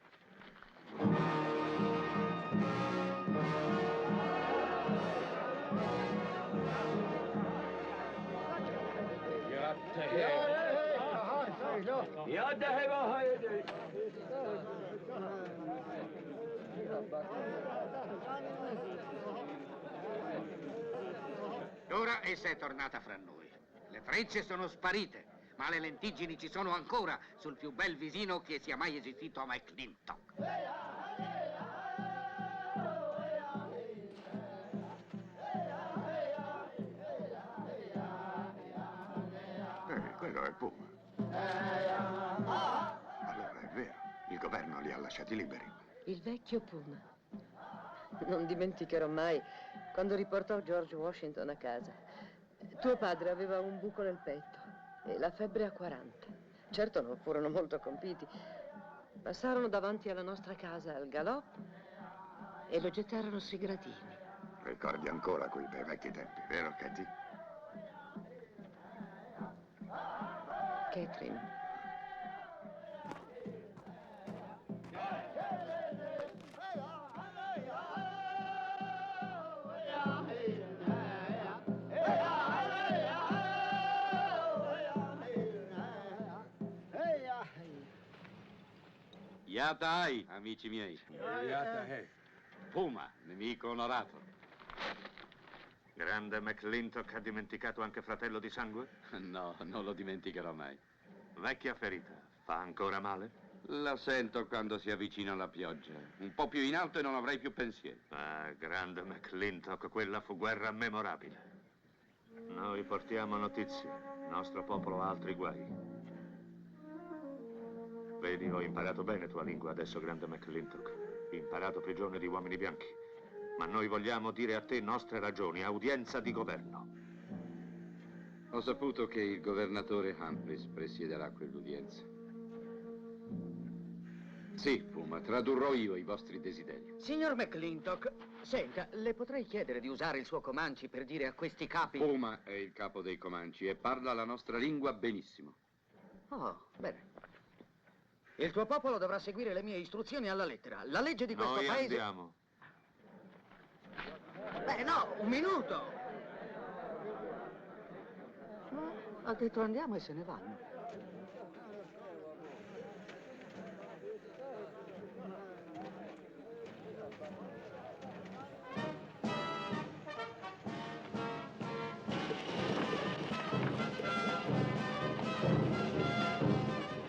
Ora essa è tornata fra noi. Le frecce sono sparite, ma le lentiggini ci sono ancora sul più bel visino che sia mai esistito a McClintock. Quello è Puma. Allora è vero, il governo li ha lasciati liberi. Il vecchio Puma. Non dimenticherò mai quando riportò George Washington a casa. Tuo padre aveva un buco nel petto e la febbre a 40. Certo non furono molto compiti. Passarono davanti alla nostra casa al galoppo e lo gettarono sui gradini. Ricordi ancora quei bei vecchi tempi, vero, Katy? Catherine. Yatai, amici miei. Puma, nemico onorato. Grande McClintock ha dimenticato anche fratello di sangue? No, non lo dimenticherò mai. Vecchia ferita, fa ancora male? La sento quando si avvicina la pioggia. Un po' più in alto e non avrei più pensieri. Ah, grande McClintock, quella fu guerra memorabile. Noi portiamo notizie. Il nostro popolo ha altri guai. Vedi, ho imparato bene tua lingua adesso, grande McClintock. Imparato prigione di uomini bianchi. Ma noi vogliamo dire a te nostre ragioni, a udienza di governo. Ho saputo che il governatore Humphreys presiederà quell'udienza. Sì, Puma, tradurrò io i vostri desideri. Signor McClintock, senta, le potrei chiedere di usare il suo Comanche per dire a questi capi... Puma è il capo dei Comanche e parla la nostra lingua benissimo. Oh, bene. Il tuo popolo dovrà seguire le mie istruzioni alla lettera. La legge di questo Noi paese... andiamo. Beh, no, un minuto! No, ha detto andiamo e se ne vanno.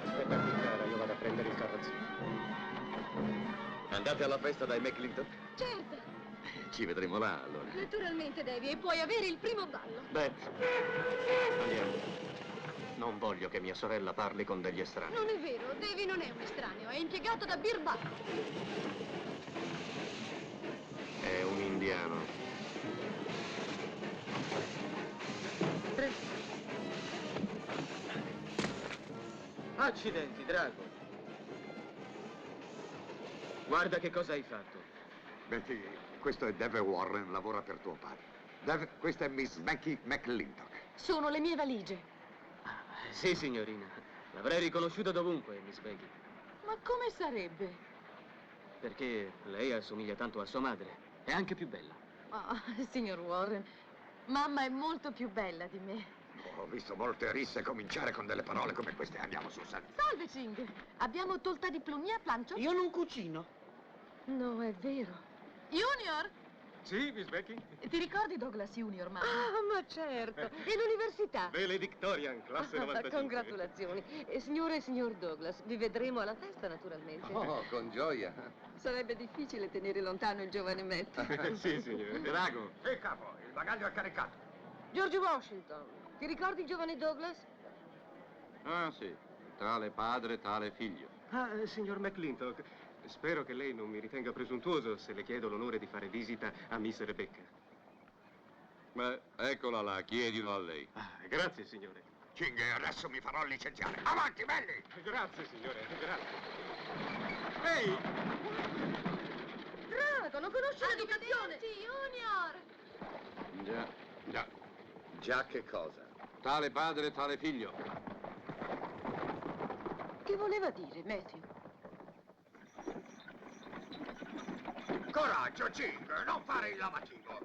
Aspetta qui, cara, io vado a prendere il carrozzino. Andate alla festa dai McClintock? Certo, Ci vedremo là, allora. naturalmente devi e puoi avere il primo ballo. Beh, andiamo. Non voglio che mia sorella parli con degli estranei. Non è vero, Davy non è un estraneo, è impiegato da Birba. È un indiano. Accidenti, Drago. Guarda che cosa hai fatto. Betty, questo è Dave Warren, lavora per tuo padre. Dave, questa è Miss Becky McClintock. Sono le mie valigie. Sì, signorina. L'avrei riconosciuta dovunque, Miss Becky. Ma come sarebbe? Perché lei assomiglia tanto a sua madre. È anche più bella. Oh, signor Warren, mamma è molto più bella di me. Ho visto molte risse cominciare con delle parole come queste. Andiamo, Susan. Salve, Ching. Abbiamo tolta di plumia a plancio? Io non cucino. No, è vero. Junior! Sì, Miss Becky? Ti ricordi Douglas Junior, mamma? Ah, ma certo. E l'università? Valedictorian, classe 95. Congratulazioni. Signore e signor Douglas, vi vedremo alla festa, naturalmente. Oh, con gioia. Sarebbe difficile tenere lontano il giovane Matt. Sì, signore. Drago. Sì, capo, il bagaglio è caricato. George Washington, ti ricordi il giovane Douglas? Ah, sì. Tale padre, tale figlio. Ah, signor McClintock, spero che lei non mi ritenga presuntuoso se le chiedo l'onore di fare visita a Miss Rebecca. Beh, eccola là, chiedilo a lei. Grazie, signore. King, adesso mi farò licenziare. Avanti, belli! Grazie, signore, grazie. Ehi! Drago, non conosci l'educazione! Junior! Già. Già. Già che cosa? Tale padre, tale figlio. Che voleva dire, Matthew? Coraggio, King, non fare il lavativo.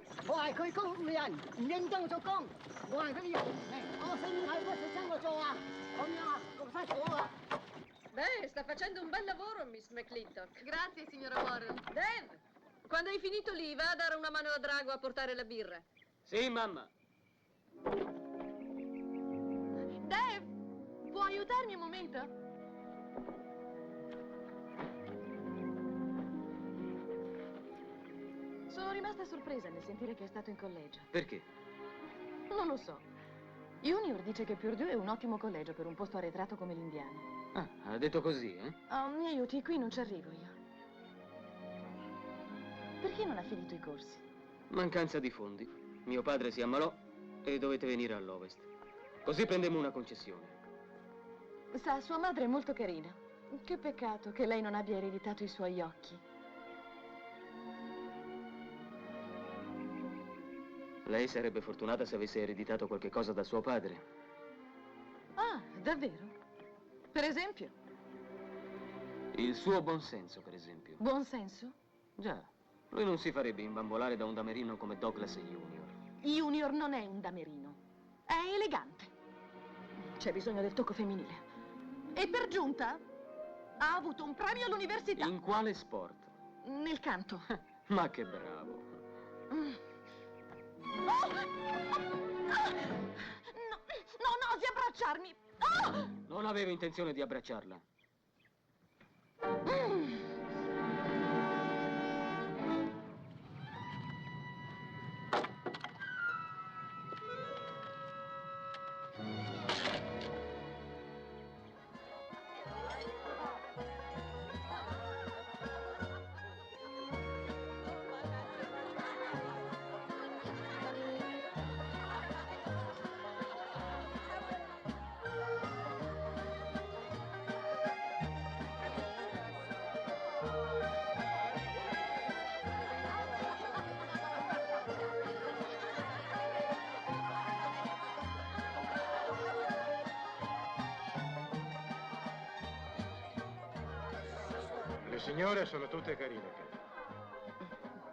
Beh, sta facendo un bel lavoro, Miss McClintock. Grazie, signora Warren. Dave, quando hai finito lì, va a dare una mano a Drago a portare la birra. Sì, mamma. Dave, può aiutarmi un momento? Sono rimasta sorpresa nel sentire che è stato in collegio. Perché? Non lo so. Junior dice che Purdue è un ottimo collegio per un posto arretrato come l'Indiana. Ah, ha detto così, eh? Oh, mi aiuti, qui non ci arrivo io. Perché non ha finito i corsi? Mancanza di fondi. Mio padre si ammalò e dovete venire all'Ovest. Così prendemmo una concessione. Sa, sua madre è molto carina. Che peccato che lei non abbia ereditato i suoi occhi. Lei sarebbe fortunata se avesse ereditato qualche cosa da suo padre. Ah, davvero? Per esempio? Il suo buon senso, per esempio. Buon senso? Già, lui non si farebbe imbambolare da un damerino come Douglas Junior. Junior non è un damerino. È elegante. C'è bisogno del tocco femminile. E per giunta ha avuto un premio all'università. In quale sport? Nel canto. Ma che bravo. Oh! No, osi abbracciarmi! Oh! Non avevo intenzione di abbracciarla. signore sono tutte carine.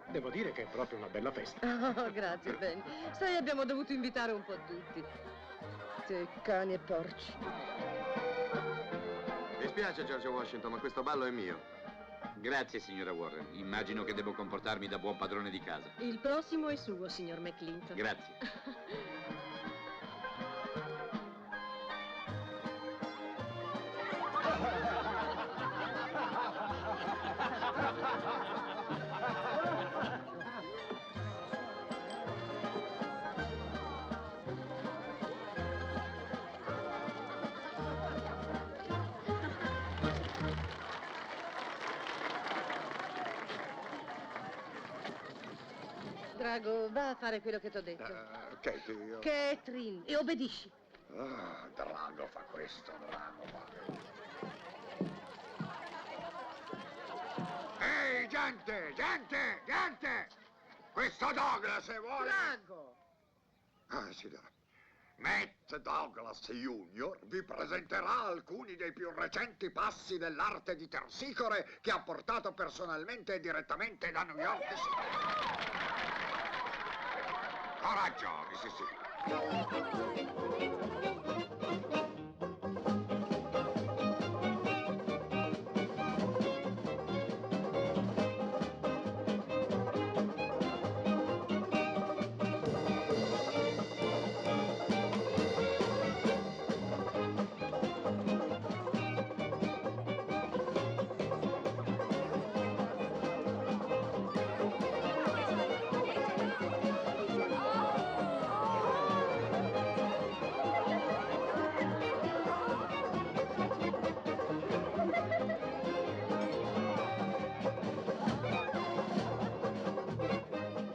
Devo dire che è proprio una bella festa. Oh, grazie, Ben. Sai, abbiamo dovuto invitare un po' tutti. Che cani e porci. Mi spiace, George Washington, ma questo ballo è mio. Grazie, signora Warren. Immagino che devo comportarmi da buon padrone di casa. Il prossimo è suo, signor McClintock. Grazie. Drago, va a fare quello che ti ho detto. Katie, io... Catherine, e obbedisci. Ah, Drago fa questo, Drago fa. Ehi, gente, gente, gente! Questo Douglas, se vuole... Drago! Ah, signora. Matt Douglas Jr. vi presenterà alcuni dei più recenti passi dell'arte di Tersicore che ha portato personalmente e direttamente da New York City. Coraggio, Mississippi.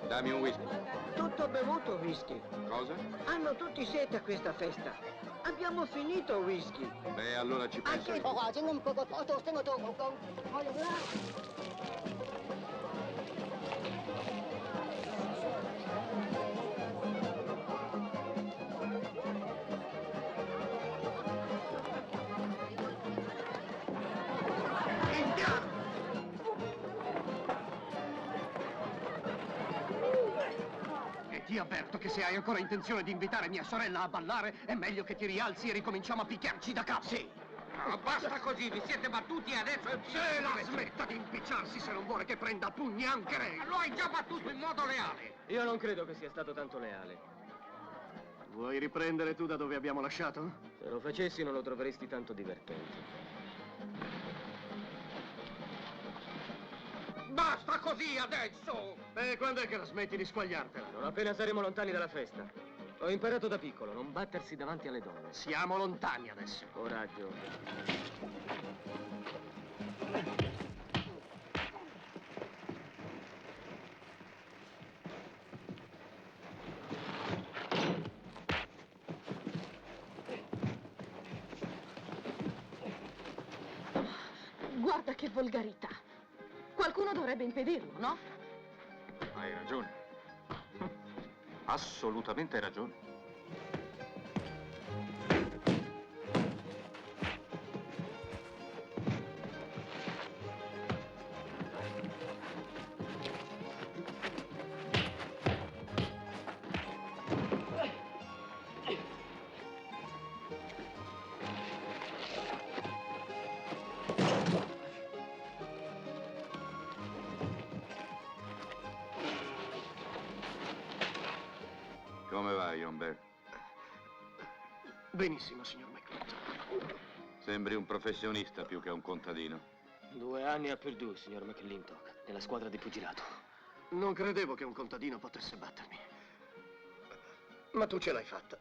Dammi un whisky. Tutto bevuto whisky. Cosa? Hanno tutti sete a questa festa. Abbiamo finito whisky. Beh, allora ci penso io. E ti avverto che se hai ancora intenzione di invitare mia sorella a ballare, è meglio che ti rialzi e ricominciamo a picchiarci da capo. Sì. No, basta così, vi siete battuti e adesso è Se la smetta di impicciarsi se non vuole che prenda a pugni anche lei. Lo hai già battuto in modo leale. Io non credo che sia stato tanto leale. Vuoi riprendere tu da dove abbiamo lasciato? Se lo facessi non lo troveresti tanto divertente. Basta così adesso! E quando è che la smetti di squagliartela? Non appena saremo lontani dalla festa. Ho imparato da piccolo, non battersi davanti alle donne. Siamo lontani adesso. Coraggio. Guarda che volgarità. Qualcuno dovrebbe impedirlo, no? Hai ragione. Assolutamente ragione. Come va, Humbert? Benissimo, signor McClintock. Sembri un professionista più che un contadino. 2 anni a Purdue, signor McClintock, nella squadra di pugilato. Non credevo che un contadino potesse battermi. Ma tu ce l'hai fatta.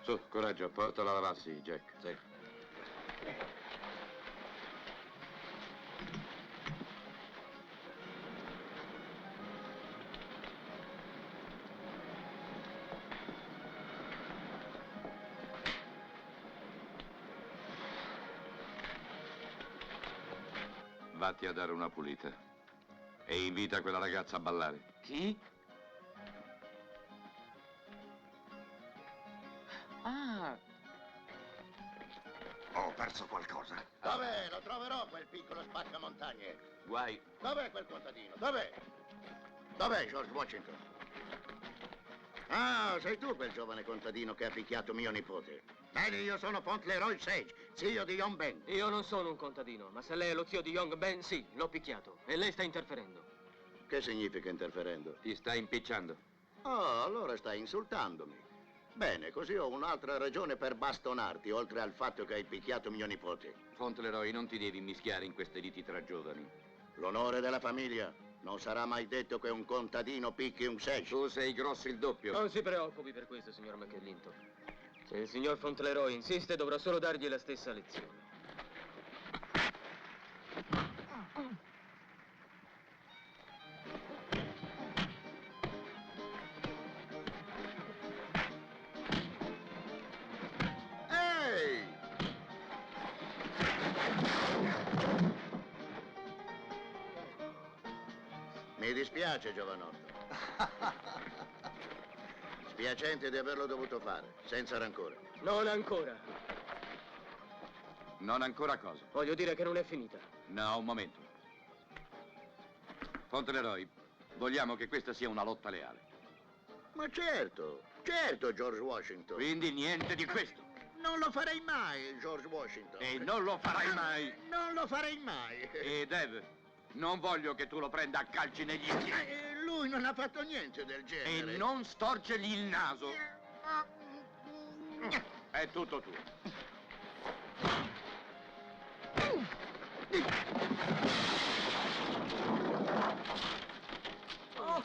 Su, coraggio, portala a lavarsi, Jack. Sì. Vatti a dare una pulita. E invita quella ragazza a ballare. Chi? Ah. Ho perso qualcosa. Dov'è? Lo troverò quel piccolo spaccamontagne. Guai. Dov'è quel contadino? Dov'è? Dov'è George Washington? Ah, sei tu quel giovane contadino che ha picchiato mio nipote. Vedi, io sono Fauntleroy Sage, zio di Young Ben. Io non sono un contadino, ma se lei è lo zio di Young Ben, sì, l'ho picchiato. E lei sta interferendo. Che significa interferendo? Ti sta impicciando. Oh, allora stai insultandomi. Bene, così ho un'altra ragione per bastonarti, oltre al fatto che hai picchiato mio nipote. Fauntleroy, non ti devi mischiare in queste liti tra giovani. L'onore della famiglia. Non sarà mai detto che un contadino picchi un Sage. Tu sei grosso il doppio. Non si preoccupi per questo, signor McClintock. Se il signor Fauntleroy insiste, dovrò solo dargli la stessa lezione. Ehi! Mi dispiace, giovanotto. Spiacente di averlo dovuto fare, senza rancore. Non ancora. Non ancora cosa? Voglio dire che non è finita. No, un momento. Fauntleroy, vogliamo che questa sia una lotta leale. Ma certo, certo, George Washington. Quindi niente di questo. Non lo farei mai, George Washington. E non lo farai mai. Non lo farei mai. E Dave, non voglio che tu lo prenda a calci negli schieni. Lui non ha fatto niente del genere. E non storcergli il naso. È tutto tuo. Oh,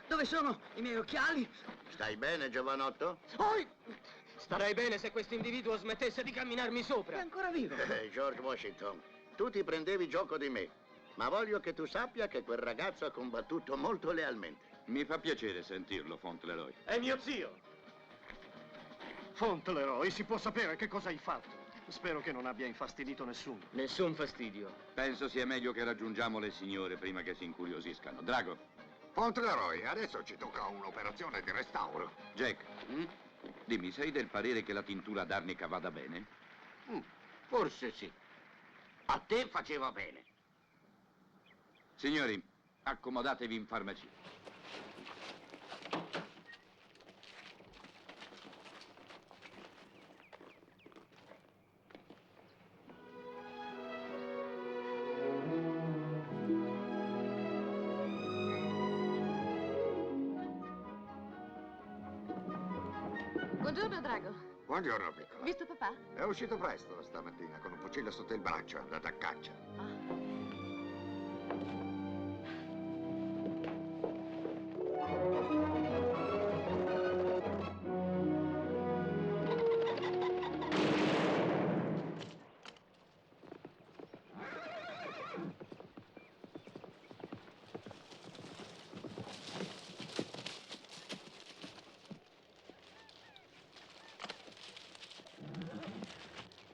dove sono i miei occhiali? Stai bene, giovanotto? Starei bene se questo individuo smettesse di camminarmi sopra. È ancora vivo. George Washington, tu ti prendevi gioco di me, ma voglio che tu sappia che quel ragazzo ha combattuto molto lealmente. Mi fa piacere sentirlo, Fauntleroy. È mio zio. Fauntleroy, si può sapere che cosa hai fatto? Spero che non abbia infastidito nessuno. Nessun fastidio. Penso sia meglio che raggiungiamo le signore prima che si incuriosiscano. Drago. Fauntleroy, adesso ci tocca un'operazione di restauro. Jack, dimmi, sei del parere che la tintura d'arnica vada bene? Forse sì. A te faceva bene. Signori, accomodatevi in farmacia. Buongiorno, Drago. Buongiorno, piccola. Visto papà? È uscito presto stamattina con un fucile sotto il braccio, è andato a caccia.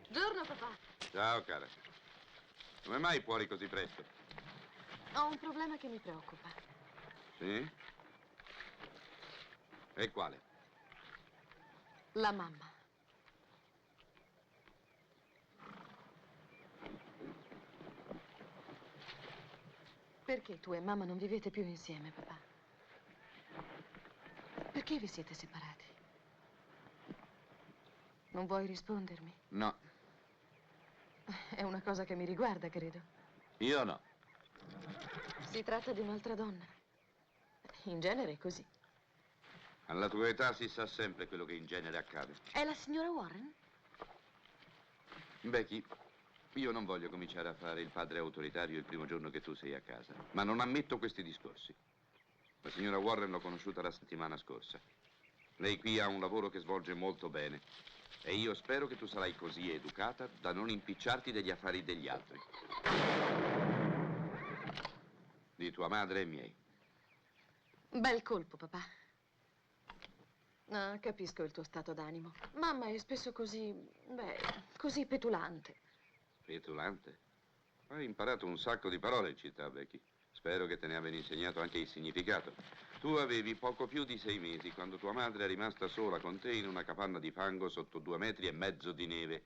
Buongiorno, papà. Ciao, cara. Come mai fuori così presto? Ho un problema che mi preoccupa. Sì? E quale? La mamma. Perché tu e mamma non vivete più insieme, papà? Perché vi siete separati? Non vuoi rispondermi? No, È una cosa che mi riguarda, credo. io no. Si tratta di un'altra donna. In genere è così. Alla tua età si sa sempre quello che in genere accade. È la signora Warren? Becky, io non voglio cominciare a fare il padre autoritario il primo giorno che tu sei a casa, ma non ammetto questi discorsi. La signora Warren l'ho conosciuta la settimana scorsa. Lei qui ha un lavoro che svolge molto bene e io spero che tu sarai così educata da non impicciarti degli affari degli altri. Di tua madre e miei. Bel colpo, papà. No, capisco il tuo stato d'animo. Mamma è spesso così, così petulante. Petulante? Hai imparato un sacco di parole in città, Becky. Spero che te ne abbiano insegnato anche il significato. Tu avevi poco più di 6 mesi quando tua madre è rimasta sola con te in una capanna di fango sotto 2,5 metri di neve.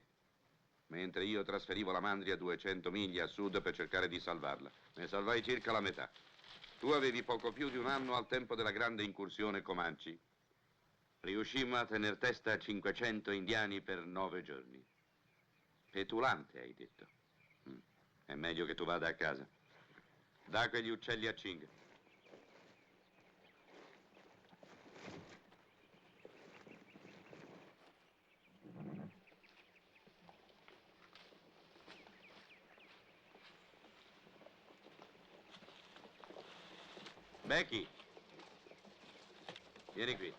mentre io trasferivo la Mandria 200 miglia a sud per cercare di salvarla. Ne salvai circa la metà. Tu avevi poco più di un anno al tempo della grande incursione Comanci. Riuscimmo a tener testa a 500 indiani per 9 giorni. Petulante, hai detto. È meglio che tu vada a casa. Da quegli uccelli a Ching. Becky, vieni qui.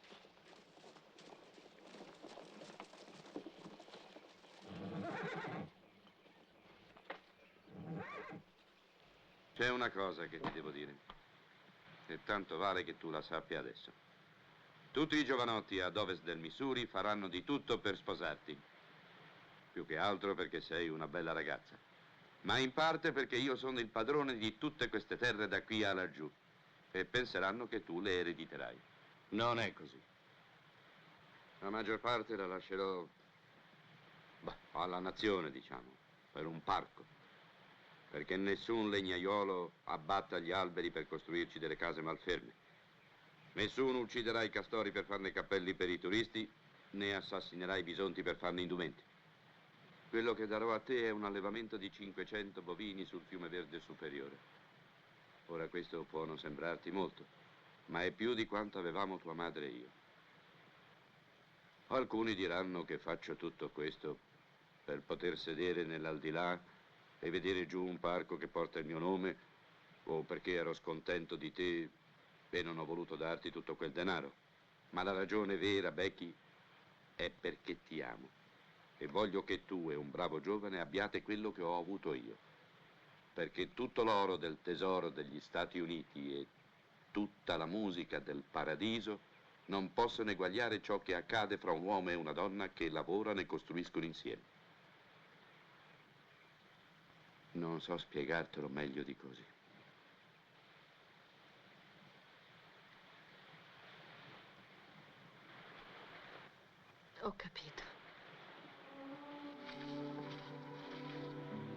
C'è una cosa che ti devo dire, e tanto vale che tu la sappia adesso. Tutti i giovanotti ad ovest del Missouri faranno di tutto per sposarti. Più che altro perché sei una bella ragazza. Ma in parte perché io sono il padrone di tutte queste terre da qui a laggiù. E penseranno che tu le erediterai. Non è così. La maggior parte la lascerò alla nazione, diciamo, per un parco. Perché nessun legnaiolo abbatta gli alberi per costruirci delle case malferme. Nessuno ucciderà i castori per farne cappelli per i turisti, né assassinerà i bisonti per farne indumenti. Quello che darò a te è un allevamento di 500 bovini sul fiume Verde superiore. Ora questo può non sembrarti molto, ma è più di quanto avevamo tua madre e io. Alcuni diranno che faccio tutto questo per poter sedere nell'aldilà e vedere giù un parco che porta il mio nome, o perché ero scontento di te e non ho voluto darti tutto quel denaro. Ma la ragione vera, Becky, è perché ti amo e voglio che tu e un bravo giovane abbiate quello che ho avuto io. Perché tutto l'oro del tesoro degli Stati Uniti e tutta la musica del paradiso non possono eguagliare ciò che accade fra un uomo e una donna che lavorano e costruiscono insieme. Non so spiegartelo meglio di così. Ho capito.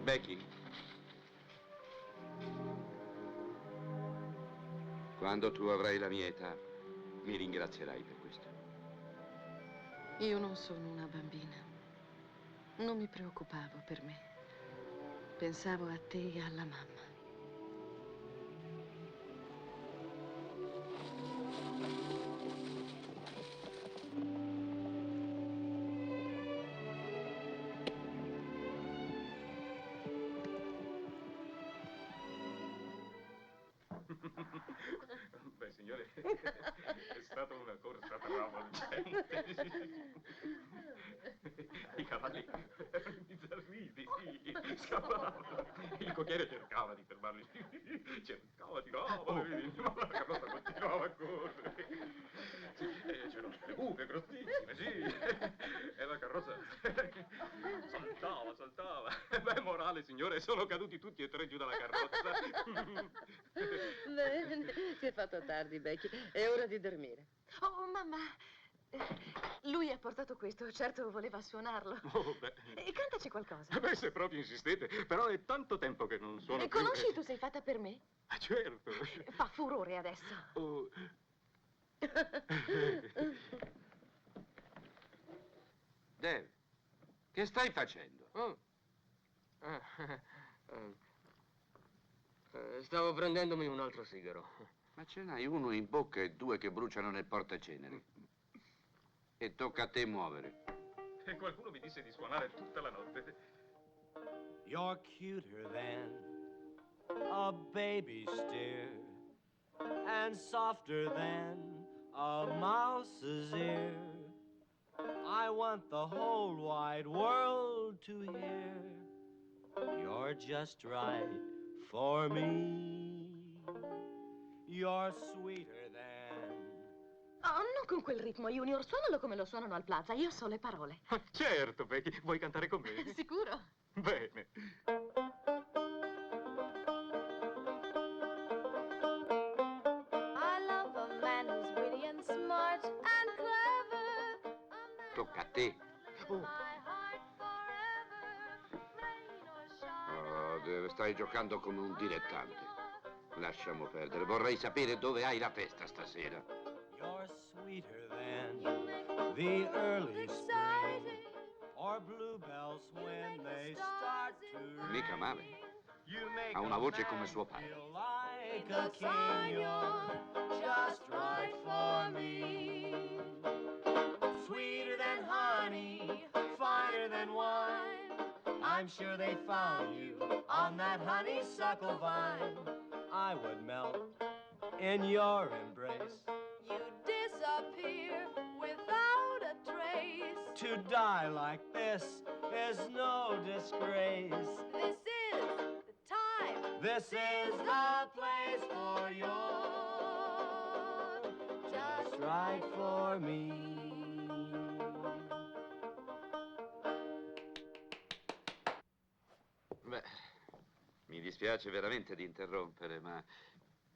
Becky, quando tu avrai la mia età, mi ringrazierai per questo. Io non sono una bambina. Non mi preoccupavo per me. Pensavo a te e alla mamma. Beh, signore, è stata una corsa travolgente. I cavalli erano bizzarriti, sì, scappavano. Il cocchiere cercava di fermarli, cercava di ma la carrozza continuava a correre. Sì, c'erano delle buche grossissime, sì, e la carrozza saltava. Beh, morale, signore, sono caduti tutti e tre giù dalla carrozza. Bene, si è fatto tardi, Becky. È ora di dormire. Oh, mamma, lui ha portato questo, certo voleva suonarlo. Oh, beh. E cantaci qualcosa. Beh, se proprio insistete, però è tanto tempo che non suono più. Conosci Tu sei fatta per me? Ah, certo. Fa furore adesso. Oh. Dave, che stai facendo? Oh. Stavo prendendomi un altro sigaro. Ma ce n'hai uno in bocca e due che bruciano nel portaceneri. E tocca a te muovere. E qualcuno mi disse di suonare tutta la notte. You're cuter than a baby's steer, and softer than a mouse's ear. I want the whole wide world to hear. You're just right for me. You're sweeter than... Oh, non con quel ritmo, Junior. Suonalo come lo suonano al Plaza. Io so le parole. Certo, Becky. Vuoi cantare con me? Sicuro? Bene. I love a man who's witty and smart and clever. Tocca a te. Oh. My heart forever. Stai giocando come un dilettante. Lasciamo perdere. Vorrei sapere dove hai la testa stasera. You're sweeter than the early spring or bluebells when they start to Mica male. You make Ha una a voce man come suo padre. feel like a king. You're just right for me. Sweeter than honey, finer than wine. I'm sure they found you on that honeysuckle vine. I would melt in your embrace. You disappear without a trace. To die like this is no disgrace. This is the time. This is the place for you. Just right for me. Beh, mi dispiace veramente di interrompere, ma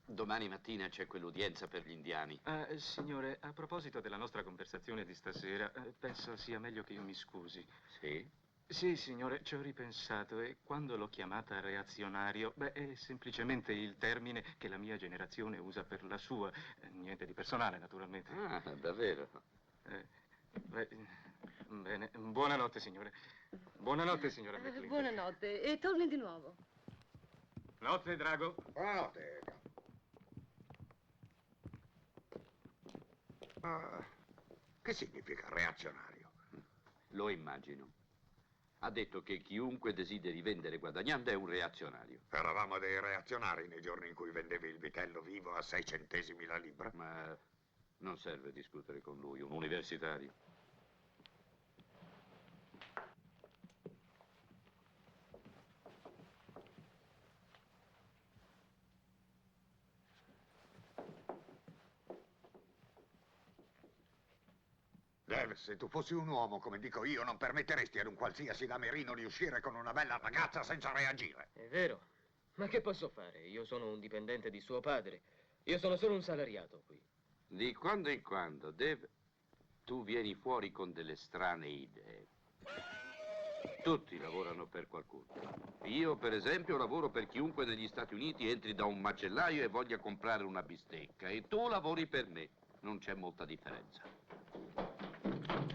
domani mattina c'è quell'udienza per gli indiani. Signore, a proposito della nostra conversazione di stasera, penso sia meglio che io mi scusi. Sì? Sì, signore, ci ho ripensato e quando l'ho chiamata reazionario, è semplicemente il termine che la mia generazione usa per la sua. Niente di personale, naturalmente. Ah, davvero? Bene, buonanotte, signore. Buonanotte, signora McLean. Buonanotte, e torni di nuovo. Notte, Drago. Buonanotte. Che significa reazionario? Lo immagino. Ha detto che chiunque desideri vendere guadagnando è un reazionario. Eravamo dei reazionari nei giorni in cui vendevi il vitello vivo a 6 centesimi la libra. Ma non serve discutere con lui, un universitario. Dave, se tu fossi un uomo, come dico io, non permetteresti ad un qualsiasi damerino di uscire con una bella ragazza senza reagire. È vero. Ma che posso fare? Io sono un dipendente di suo padre. Io sono solo un salariato qui. Di quando in quando, Dave, tu vieni fuori con delle strane idee. Tutti lavorano per qualcuno. Io, per esempio, lavoro per chiunque negli Stati Uniti entri da un macellaio e voglia comprare una bistecca. E tu lavori per me. Non c'è molta differenza.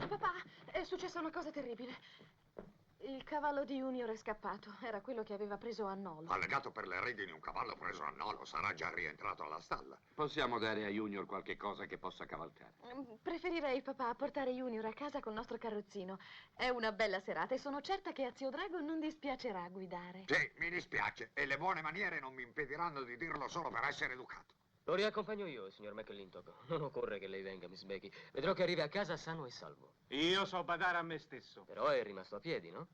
Papà, è successa una cosa terribile. Il cavallo di Junior è scappato. Era quello che aveva preso a Nolo. Allegato per le redini un cavallo preso a Nolo sarà già rientrato alla stalla. Possiamo dare a Junior qualche cosa che possa cavalcare. Preferirei, papà, portare Junior a casa col nostro carrozzino. È una bella serata e sono certa che a zio Drago non dispiacerà guidare. Sì, mi dispiace. E le buone maniere non mi impediranno di dirlo solo per essere educato. Lo riaccompagno io, signor McClintock. Non occorre che lei venga, Miss Becky. Vedrò che arrivi a casa sano e salvo. Io so badare a me stesso. Però è rimasto a piedi, no?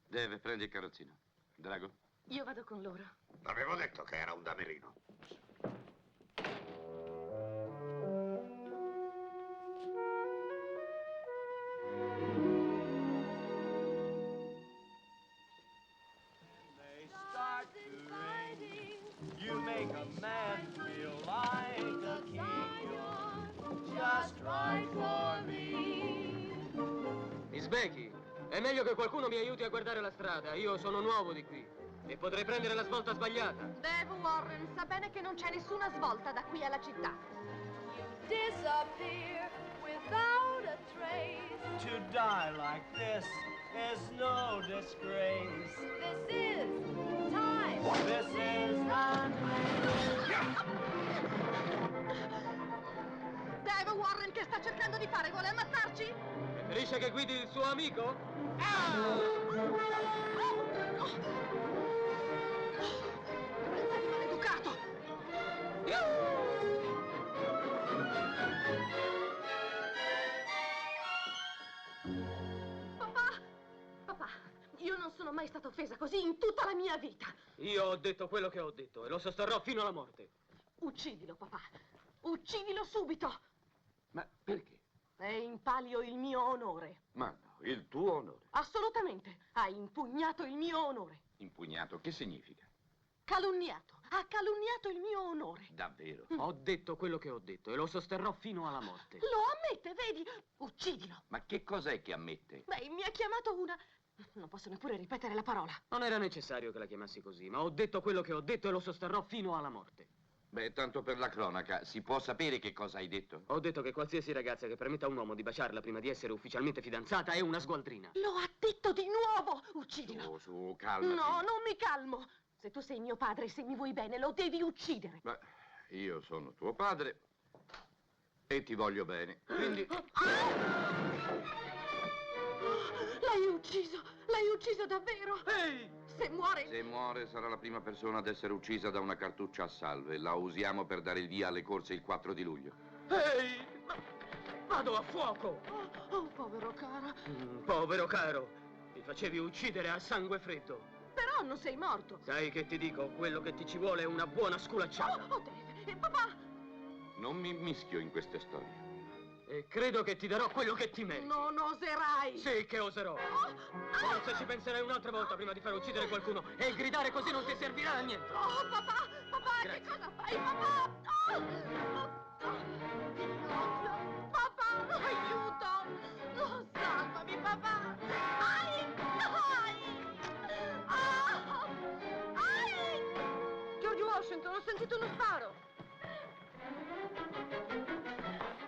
Deve, prendi il carrozzino. Drago? Io vado con loro. Avevo detto che era un damerino. You make a man feel like a king. You're just right for me. Miss Becky, è meglio che qualcuno mi aiuti a guardare la strada. Io sono nuovo di qui e potrei prendere la svolta sbagliata. Dave Warren sa bene che non c'è nessuna svolta da qui alla città. You disappear without a trace. To die like this is no disgrace. This is time. This is the Dave Warren, che sta cercando di fare? Vuole ammazzarci? Preferisce che guidi il suo amico? Maleducato! Papà, io non sono mai stata offesa così in tutta la mia vita. Io ho detto quello che ho detto e lo sosterrò fino alla morte. Uccidilo, papà. Uccidilo subito. Ma perché? È in palio il mio onore. Ma no, il tuo onore. Assolutamente. Hai impugnato il mio onore. Impugnato, che significa? Calunniato. Ha calunniato il mio onore. Davvero? Ho detto quello che ho detto e lo sosterrò fino alla morte. Lo ammette, vedi? Uccidilo. Ma che cos'è che ammette? Beh, mi ha chiamato una Non posso neppure ripetere la parola. Non era necessario che la chiamassi così, ma ho detto quello che ho detto e lo sosterrò fino alla morte. Beh, tanto per la cronaca, si può sapere che cosa hai detto? Ho detto che qualsiasi ragazza che permetta a un uomo di baciarla prima di essere ufficialmente fidanzata è una sgualdrina. Lo ha detto di nuovo! Uccidilo! Su, calmati. No, non mi calmo! Se tu sei mio padre e se mi vuoi bene, lo devi uccidere. Beh, io sono tuo padre e ti voglio bene, quindi... L'hai ucciso! L'hai ucciso davvero! Ehi! Se muore... Se muore sarà la prima persona ad essere uccisa da una cartuccia a salve. La usiamo per dare il via alle corse il 4 di luglio. Ehi! Vado a fuoco! Oh, povero caro. Povero caro, ti facevi uccidere a sangue freddo. Però non sei morto. Sai che ti dico? Quello che ti ci vuole è una buona sculacciata. Oh, Dave, papà! Non mi mischio in queste storie. E credo che ti darò quello che ti meriti. Non oserai! Sì che oserò. Forse ci penserai un'altra volta prima di far uccidere qualcuno e gridare così non ti servirà a niente. Oh, papà! Papà, Grazie. che cosa fai, papà? Papà, aiuto! Oh, salvami, papà! Ai! George Washington, ho sentito uno sparo!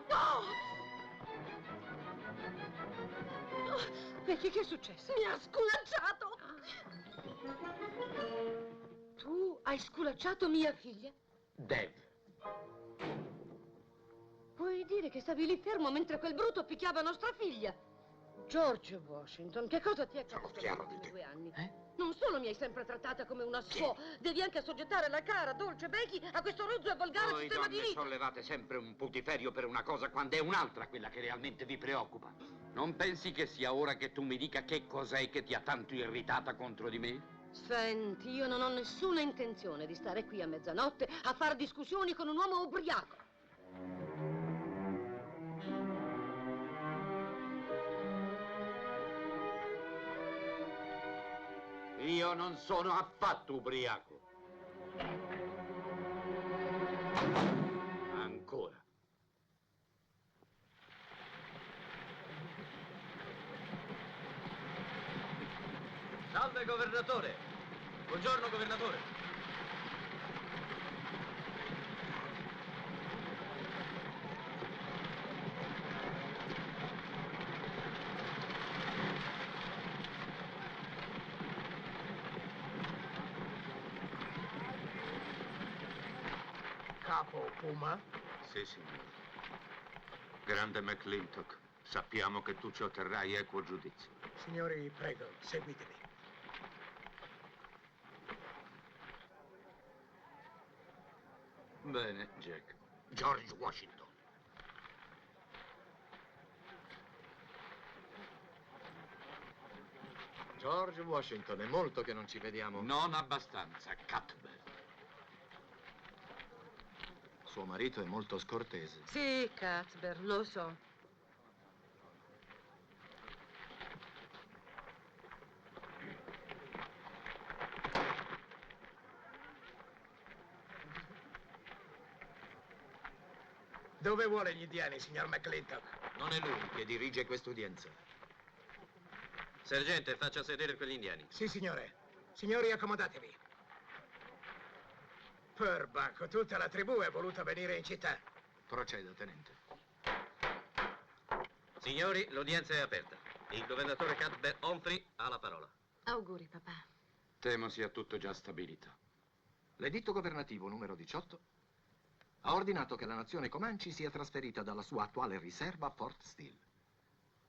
Oh! Perché che è successo? Mi ha sculacciato! Tu hai sculacciato mia figlia? Dave. Vuoi dire che stavi lì fermo mentre quel bruto picchiava nostra figlia? George Washington, che cosa ti è accaduto negli ultimi 2 anni? Non solo mi hai sempre trattata come una sfo, devi anche assoggettare la cara, dolce Becky a questo rozzo e volgare Voi sistema di donne vita. sollevate sempre un putiferio per una cosa quando è un'altra quella che realmente vi preoccupa. Non pensi che sia ora che tu mi dica che cos'è che ti ha tanto irritata contro di me? Senti, io non ho nessuna intenzione di stare qui a mezzanotte a fare discussioni con un uomo ubriaco. Io non sono affatto ubriaco. Ancora. Salve, governatore! Buongiorno, governatore! Capo Puma? Sì, signore. Grande McClintock, sappiamo che tu ci otterrai equo giudizio. Signori, prego, seguitemi. Bene, Jack. George Washington. George Washington, è molto che non ci vediamo. Non abbastanza, Cuthbert. Suo marito è molto scortese. Sì, Cuthbert, lo so. Dove vuole gli indiani, signor McClintock? Non è lui che dirige quest'udienza. Sergente, faccia sedere quegli indiani. Sì, signore. Signori, accomodatevi. Perbacco, tutta la tribù è voluta venire in città. Proceda, tenente. Signori, l'udienza è aperta. Il governatore Cuthbert Humphrey ha la parola. Auguri, papà. Temo sia tutto già stabilito. L'editto governativo numero 18 ha ordinato che la nazione Comanche sia trasferita dalla sua attuale riserva a Fort Steele.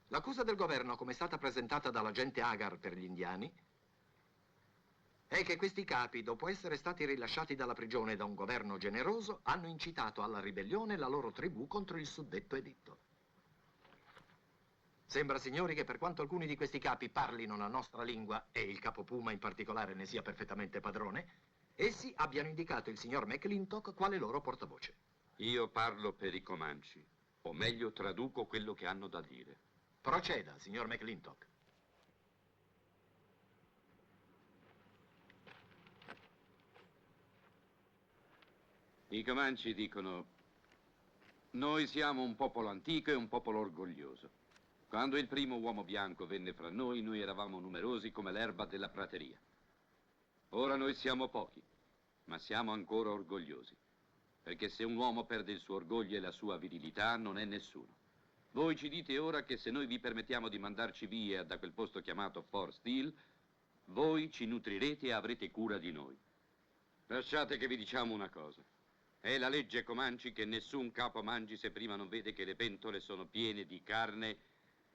L'accusa del governo, come è stata presentata dall'agente Agar per gli indiani, è che questi capi, dopo essere stati rilasciati dalla prigione da un governo generoso, hanno incitato alla ribellione la loro tribù contro il suddetto editto. Sembra, signori, che per quanto alcuni di questi capi parlino la nostra lingua, e il capo Puma in particolare ne sia perfettamente padrone, essi abbiano indicato il signor McClintock quale loro portavoce. Io parlo per i Comanci, o meglio traduco quello che hanno da dire. Proceda, signor McClintock. I Comanci dicono: noi siamo un popolo antico e un popolo orgoglioso. Quando il primo uomo bianco venne fra noi eravamo numerosi come l'erba della prateria. Ora noi siamo pochi, ma siamo ancora orgogliosi. Perché se un uomo perde il suo orgoglio e la sua virilità, non è nessuno. Voi ci dite ora che se noi vi permettiamo di mandarci via da quel posto chiamato Fort Steele, voi ci nutrirete e avrete cura di noi. Lasciate che vi diciamo una cosa. È la legge Comanci che nessun capo mangi se prima non vede che le pentole sono piene di carne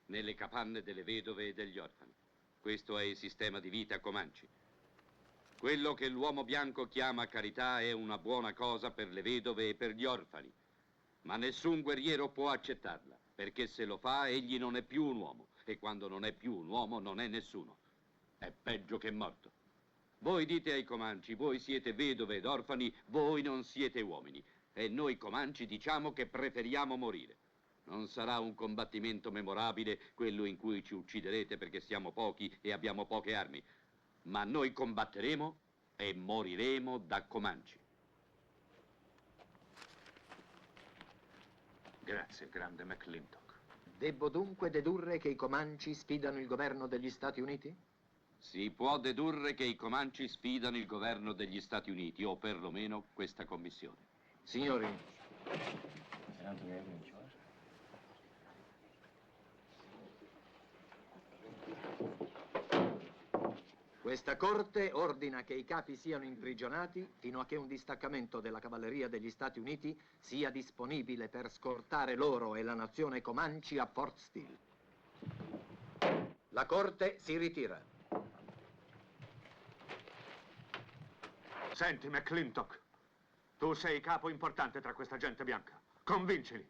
nelle capanne delle vedove e degli orfani. Questo è il sistema di vita Comanci. Quello che l'uomo bianco chiama carità è una buona cosa per le vedove e per gli orfani, ma nessun guerriero può accettarla, perché se lo fa egli non è più un uomo, e quando non è più un uomo non è nessuno. È peggio che morto. Voi dite ai Comanci, voi siete vedove ed orfani, voi non siete uomini, e noi Comanci diciamo che preferiamo morire. Non sarà un combattimento memorabile quello in cui ci ucciderete perché siamo pochi e abbiamo poche armi, ma noi combatteremo e moriremo da Comanci. Grazie, grande McClintock. Devo dunque dedurre che i Comanci sfidano il governo degli Stati Uniti? Si può dedurre che i Comanci sfidano il governo degli Stati Uniti, o perlomeno questa commissione. Signori, questa corte ordina che i capi siano imprigionati fino a che un distaccamento della cavalleria degli Stati Uniti sia disponibile per scortare loro e la nazione Comanci a Fort Steele. La corte si ritira. Senti, McClintock, tu sei capo importante tra questa gente bianca. Convincili.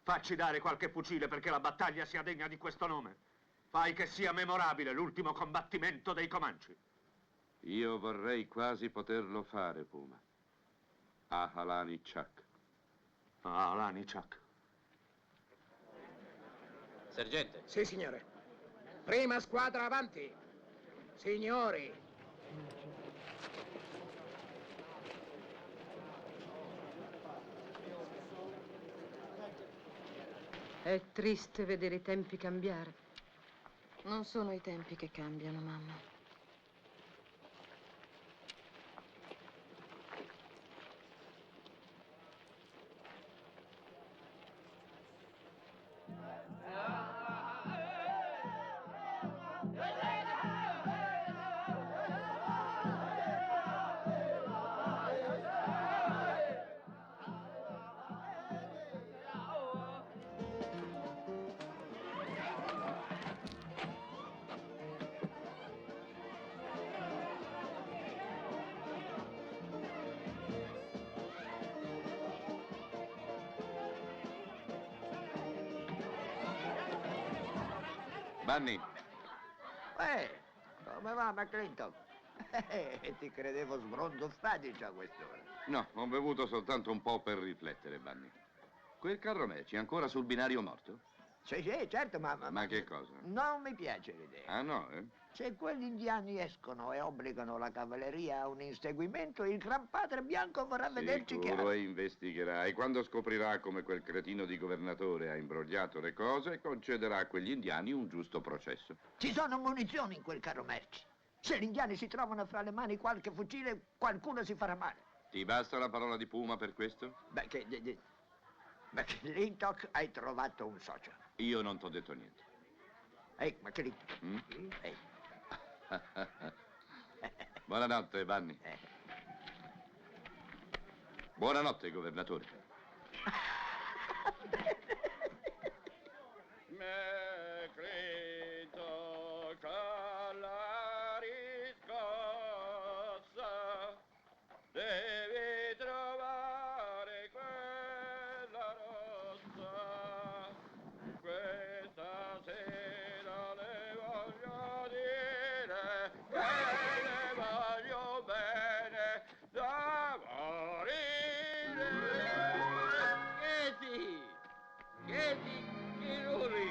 Facci dare qualche fucile perché la battaglia sia degna di questo nome. Fai che sia memorabile l'ultimo combattimento dei Comanci. Io vorrei quasi poterlo fare, Puma. A Halani Chak. A Halani Chak. Sergente. Sì, signore. Prima squadra avanti. Signori. È triste vedere i tempi cambiare. Non sono i tempi che cambiano, mamma. Bunny, Come va, McClintock? Ti credevo sbronzo fradicio a quest'ora. no, ho bevuto soltanto un po' per riflettere, Bunny. Quel carro merci è ancora sul binario morto? Sì, certo, Ma che cosa? non mi piace l'idea. Ah, no, eh? Se quegli indiani escono e obbligano la cavalleria a un inseguimento, il Gran Padre Bianco vorrà vederci Sicuro chiaro. e investigherà. E quando scoprirà come quel cretino di governatore ha imbrogliato le cose, concederà a quegli indiani un giusto processo. Ci sono munizioni in quel carro merci. Se gli indiani si trovano fra le mani qualche fucile, qualcuno si farà male. Ti basta la parola di Puma per questo? McClintock, hai trovato un socio. Io non t'ho detto niente. Ehi, McClintock. Mm? Ehi. Buonanotte, Bunny. Buonanotte, governatore. McClintock alla riscossa, devi trovare quella rossa. Questa sera le voglio dire che le voglio bene da morire. Chiedi, Chiruri.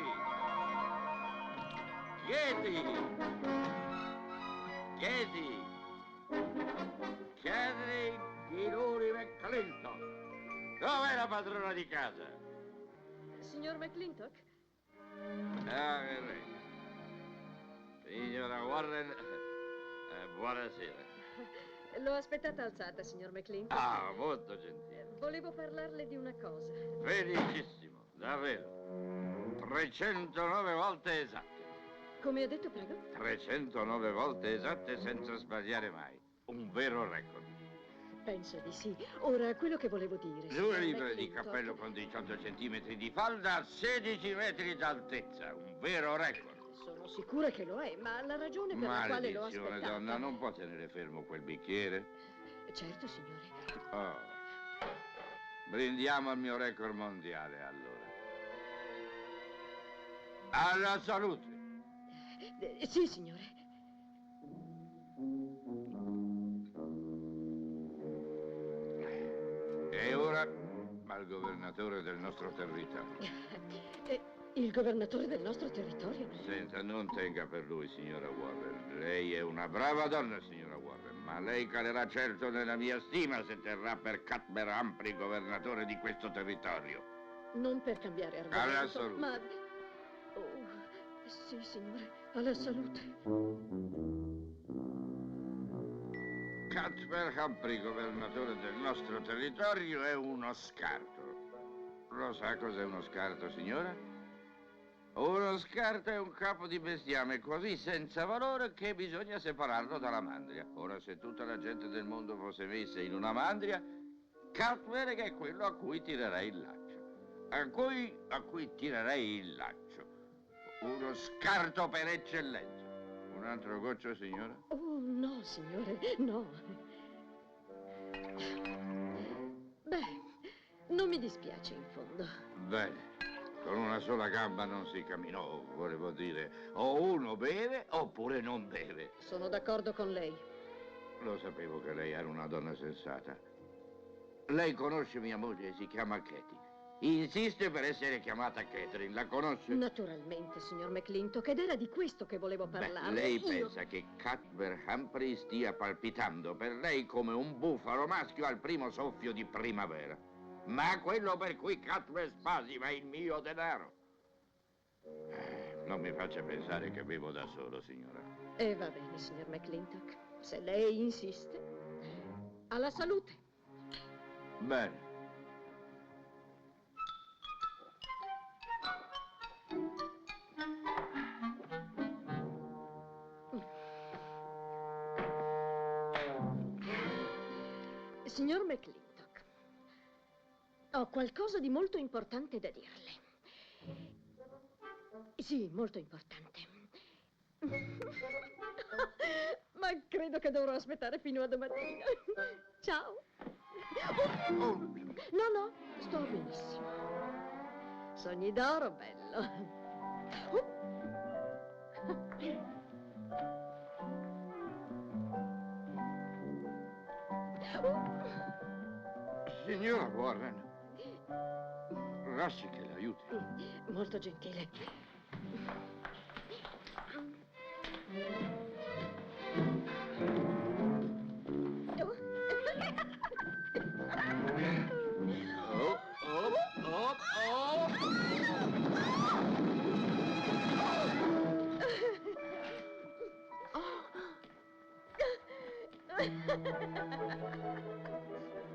Chiedi, Chiruri McClintock. Dov'è la padrona di casa? Signor McClintock, Signora Warren, buonasera. L'ho aspettata alzata, signor McClintock. Ah, molto gentile. Volevo parlarle di una cosa. Felicissimo, davvero. 309 volte esatte. Come ha detto, prego? 309 volte esatte senza sbagliare mai. Un vero record. Penso di sì. Ora, quello che volevo dire... 2 libbre di McClintock- cappello con 18 centimetri di falda a 16 metri d'altezza. Un vero record. Sono sicura che lo è, ma la ragione per la quale l'ho Maledizione, aspettata... donna, non può tenere fermo quel bicchiere? Certo, signore. Oh. Brindiamo al mio record mondiale, allora. Alla salute! Sì, signore. E ora al governatore del nostro territorio. Il governatore del nostro territorio? Senta, non tenga per lui, signora Warren. Lei è una brava donna, signora Warren, ma lei calerà certo nella mia stima se terrà per Cuthbert Humphrey governatore di questo territorio. Non per cambiare argomento, Alla salute. ma... Oh, sì, signore, alla salute. Cuthbert Humphrey governatore del nostro territorio è uno scarto. Lo sa cos'è uno scarto, signora? Uno scarto è un capo di bestiame così senza valore che bisogna separarlo dalla mandria. Ora, se tutta la gente del mondo fosse messa in una mandria, Cuthbert è quello a cui tirerei il laccio. A cui tirerei il laccio. Uno scarto per eccellenza. Un altro goccio, signora? Oh, no, signore, no. Beh, non mi dispiace in fondo. Bene. Con una sola gamba non si camminò, volevo dire. O uno beve oppure non beve. Sono d'accordo con lei. Lo sapevo che lei era una donna sensata. Lei conosce mia moglie, si chiama Katie. Insiste per essere chiamata Catherine, la conosce? Naturalmente, signor McClintock, ed era di questo che volevo parlare. Lei Io- pensa che Cuthbert Humphrey stia palpitando per lei come un bufalo maschio al primo soffio di primavera. Ma quello per cui Cuthbert spasima è il mio denaro. Non mi faccia pensare che bevo da solo, signora. E va bene, signor McClintock. Se lei insiste. Alla salute. Bene. Signor McClintock, ho qualcosa di molto importante da dirle. Sì, molto importante. Ma credo che dovrò aspettare fino a domattina. Ciao. No, no, sto benissimo. Sogni d'oro, bello. Signora Warren, lasci che l'aiuti. Molto gentile.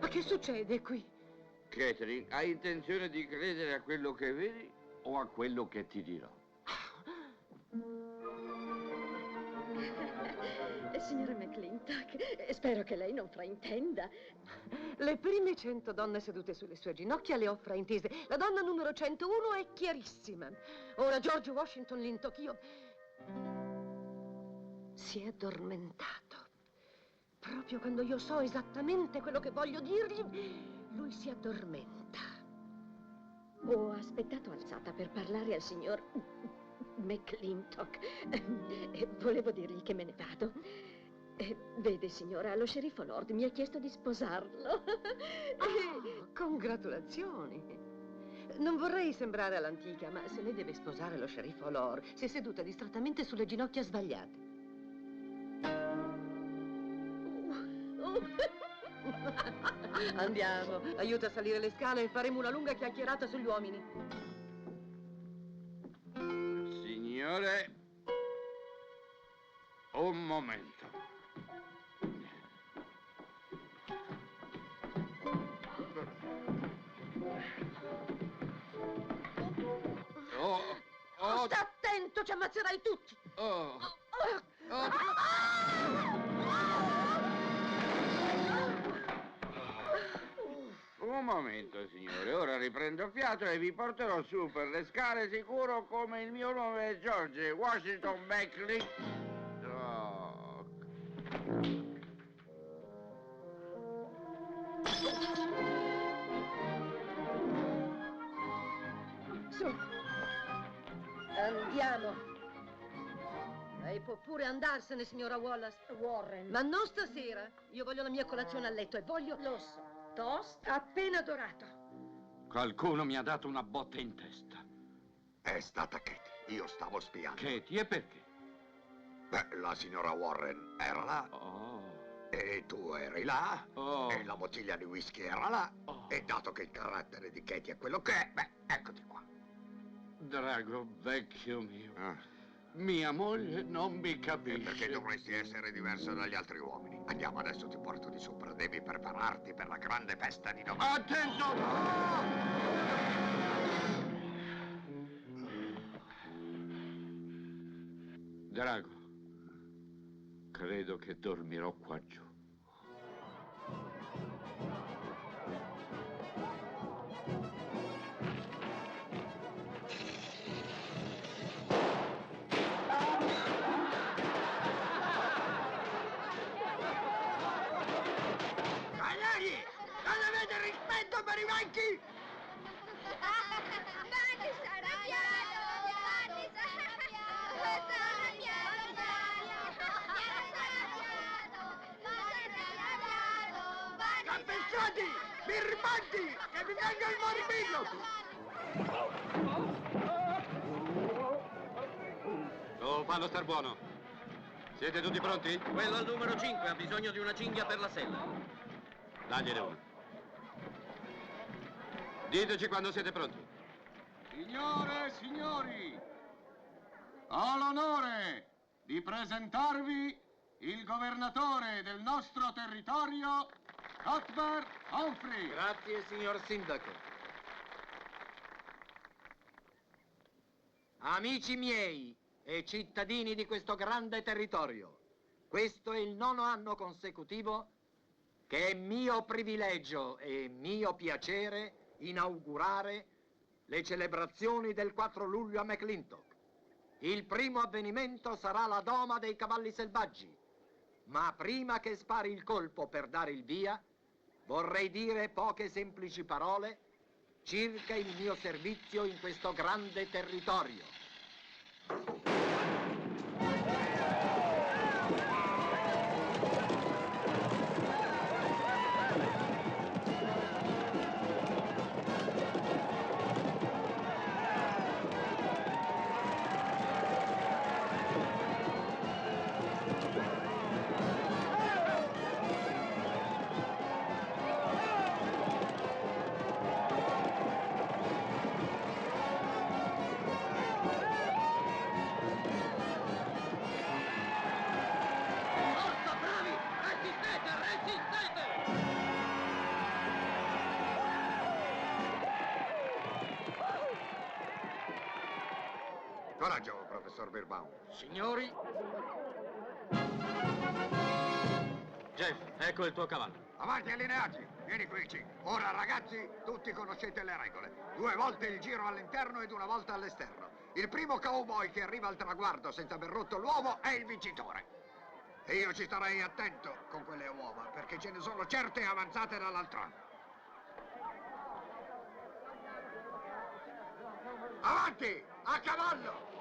Ma che succede qui? Catherine, hai intenzione di credere a quello che vedi o a quello che ti dirò? Signora McClintock, spero che lei non fraintenda. Le prime 100 donne sedute sulle sue ginocchia le ho fraintese. La donna numero 101 è chiarissima. Ora George Washington Lintocchio si è addormentato. Proprio quando io so esattamente quello che voglio dirgli, lui si addormenta. Ho aspettato alzata per parlare al signor McClintock. Volevo dirgli che me ne vado. Vede, signora, lo sceriffo Lord mi ha chiesto di sposarlo. Oh, congratulazioni. Non vorrei sembrare all'antica, ma se lei deve sposare lo sceriffo Lord, si è seduta distrattamente sulle ginocchia sbagliate. Andiamo, aiuta a salire le scale e faremo una lunga chiacchierata sugli uomini. Signore, un momento. Sta attento, ci ammazzerai tutti! Un momento, signore, ora riprendo fiato e vi porterò su per le scale sicuro come il mio nome è George Washington McClintock. Su, andiamo. Lei può pure andarsene, signora Wallace. Warren. Ma non stasera. Io voglio la mia colazione a letto e voglio... Lo so. Toast appena dorato. Qualcuno mi ha dato una botta in testa. È stata Katie. Io stavo spiando. Katie, e perché? Beh, la signora Warren era là. E tu eri là. E la bottiglia di whisky era là. E dato che il carattere di Katie è quello che è, beh, eccoti qua. Drago, vecchio mio. Mia moglie non mi capisce. Perché dovresti essere diverso dagli altri uomini. Andiamo, adesso ti porto di sopra. Devi prepararti per la grande festa di domani. Attento! Drago, credo che dormirò qua giù. Non avete rispetto per i vecchi? Vanni sta arrabbiato! Vanni sta arrabbiato! Campestati! Birbanti! Che vi venga il morbillo! Oh, fallo star buono. Siete tutti pronti? Quello al numero 5 ha bisogno di una cinghia per la sella. Dagliene uno. Diteci quando siete pronti. Signore e signori, ho l'onore di presentarvi il governatore del nostro territorio, Cuthbert Humphrey. Grazie, signor Sindaco. Amici miei e cittadini di questo grande territorio, questo è il 9° anno consecutivo che è mio privilegio e mio piacere inaugurare le celebrazioni del 4 luglio a McClintock. Il primo avvenimento sarà la doma dei cavalli selvaggi, ma prima che spari il colpo per dare il via, vorrei dire poche semplici parole circa il mio servizio in questo grande territorio. Coraggio, professor Birbaum. Signori, Jeff, ecco il tuo cavallo. Avanti, allineati. Vieni qui, Chick. Ora, ragazzi, tutti conoscete le regole. 2 volte il giro all'interno ed 1 volta all'esterno. Il primo cowboy che arriva al traguardo senza aver rotto l'uovo è il vincitore. E io ci starei attento con quelle uova, perché ce ne sono certe avanzate dall'altro anno. Avanti! A cavallo!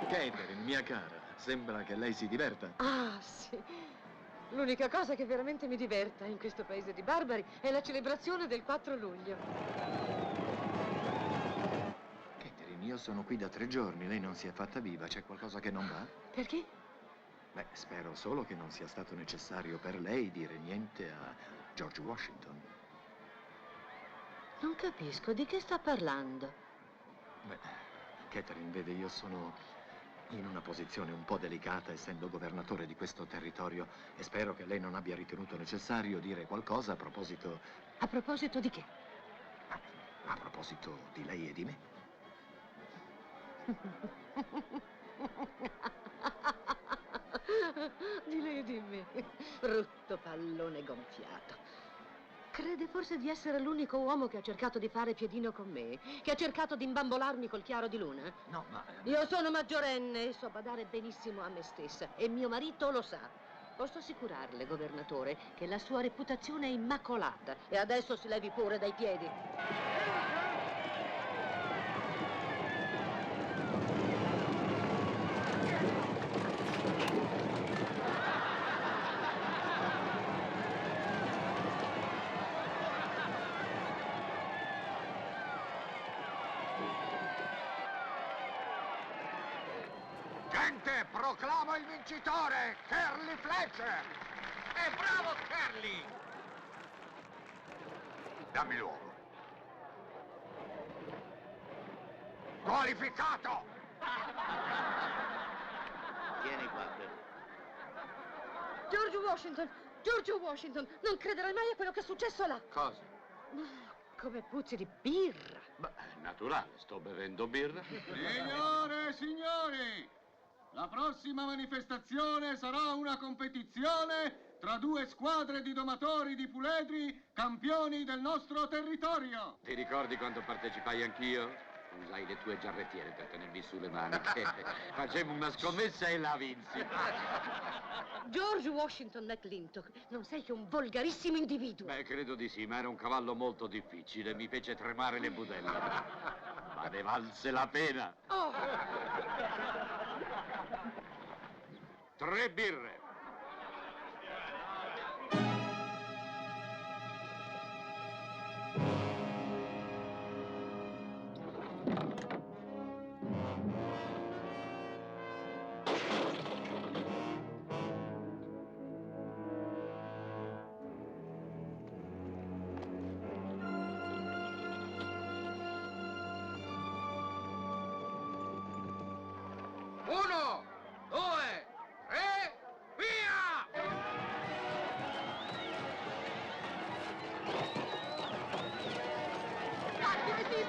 Catherine, mia cara, sembra che lei si diverta. Ah, sì. L'unica cosa che veramente mi diverta in questo paese di barbari è la celebrazione del 4 luglio. Catherine, io sono qui da 3 giorni, lei non si è fatta viva, c'è qualcosa che non va? Perché? Beh, spero solo che non sia stato necessario per lei dire niente a George Washington. Non capisco, di che sta parlando? Beh, Catherine, vede, io sono in una posizione un po' delicata, essendo governatore di questo territorio, e spero che lei non abbia ritenuto necessario dire qualcosa a proposito... A proposito di che? A proposito di lei e di me. Di lei e di me. Brutto pallone gonfiato. Crede forse di essere l'unico uomo che ha cercato di fare piedino con me? Che ha cercato di imbambolarmi col chiaro di luna? No, ma... Io sono maggiorenne e so badare benissimo a me stessa. E mio marito lo sa. Posso assicurarle, governatore, che la sua reputazione è immacolata. E adesso si levi pure dai piedi. Gente, proclamo il vincitore, Curly Fletcher! E bravo, Curly! Dammi l'uovo. Qualificato! Tieni qua, George Washington, non crederai mai a quello che è successo là. Cosa? Come puzzi di birra. Beh, è naturale, sto bevendo birra. Signore e signori, la prossima manifestazione sarà una competizione tra 2 squadre di domatori di puledri, campioni del nostro territorio. Ti ricordi quando partecipai anch'io? Usai le tue giarrettiere per tenermi sulle maniche. Facemmo una scommessa e la vinsi. George Washington McClintock, non sei che un volgarissimo individuo. Beh, credo di sì, ma era un cavallo molto difficile. Mi fece tremare le budella. Ma ne valse la pena. Oh. 3 birre.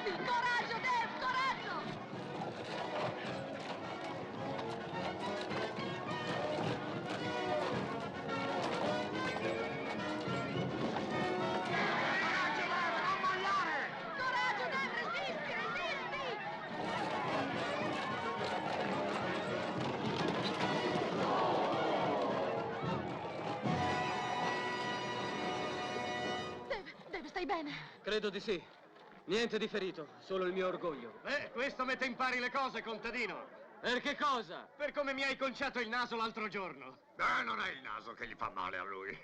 Coraggio, Dave, coraggio! Coraggio, Dave, resisti, resisti! Dave, stai bene? Credo di sì. Niente di ferito, solo il mio orgoglio. Questo mette in pari le cose, contadino. Per che cosa? Per come mi hai conciato il naso l'altro giorno. Non è il naso che gli fa male a lui.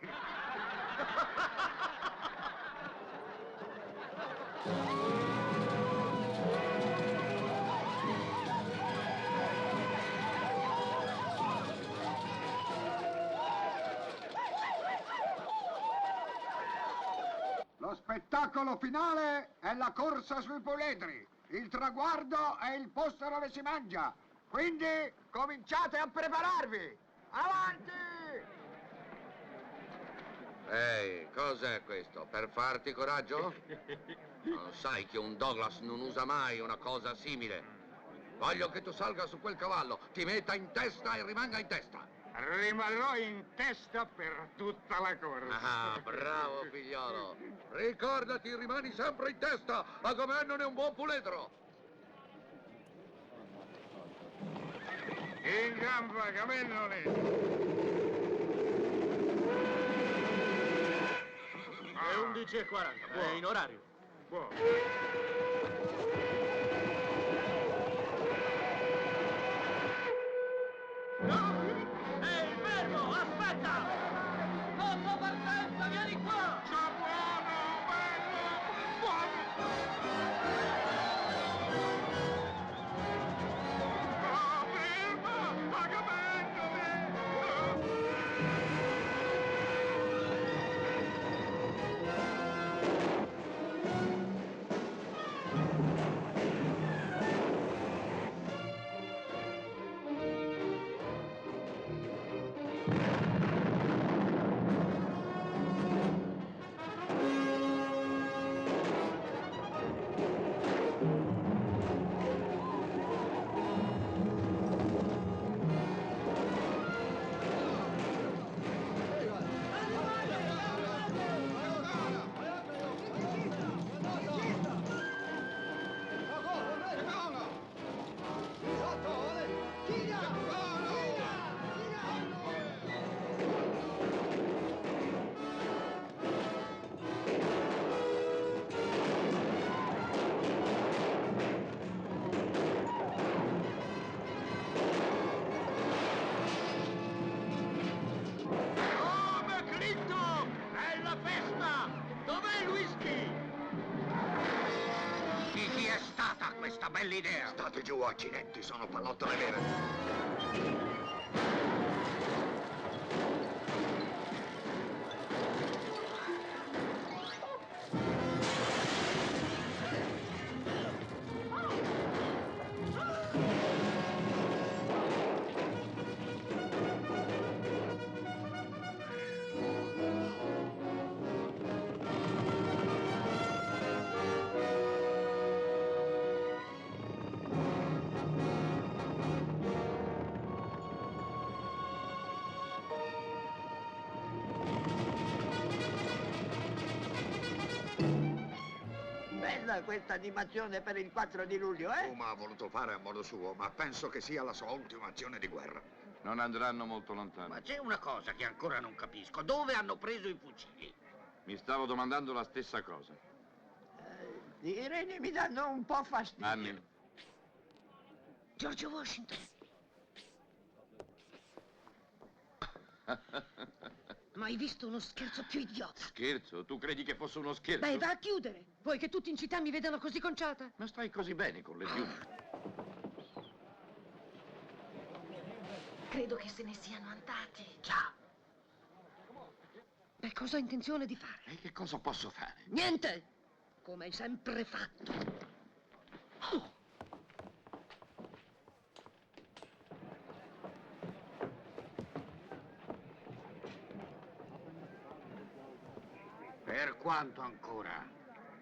Lo spettacolo finale è la corsa sui puledri. Il traguardo è il posto dove si mangia. Quindi cominciate a prepararvi. Avanti! Ehi, cos'è questo? Per farti coraggio? Non sai che un Douglas non usa mai una cosa simile. Voglio che tu salga su quel cavallo, ti metta in testa e rimanga in testa. Rimarrò in testa per tutta la corsa. Ah, bravo figliolo. Ricordati, rimani sempre in testa. Agamennone è un buon puledro. In gamba, Agamennone. È 11:40, è in orario. Buono. Ehi, fermo, aspetta! la festa! Dov'è il whisky? Di chi è stata questa bella idea? State giù, accidenti, sono pallottole vere. Bella questa animazione per il 4 di luglio, eh? Uma ha voluto fare a modo suo, ma penso che sia la sua ultima azione di guerra. Non andranno molto lontano. Ma c'è una cosa che ancora non capisco. Dove hanno preso i fucili? Mi stavo domandando la stessa cosa. I reni mi danno un po' fastidio. Anni. George Washington. Mai visto uno scherzo più idiota? Scherzo? Tu credi che fosse uno scherzo? Beh, va a chiudere. Vuoi che tutti in città mi vedano così conciata? Ma stai così bene con le piume. Credo che se ne siano andati. Già. Beh, cosa ho intenzione di fare? E che cosa posso fare? Niente! Come hai sempre fatto. Per quanto ancora?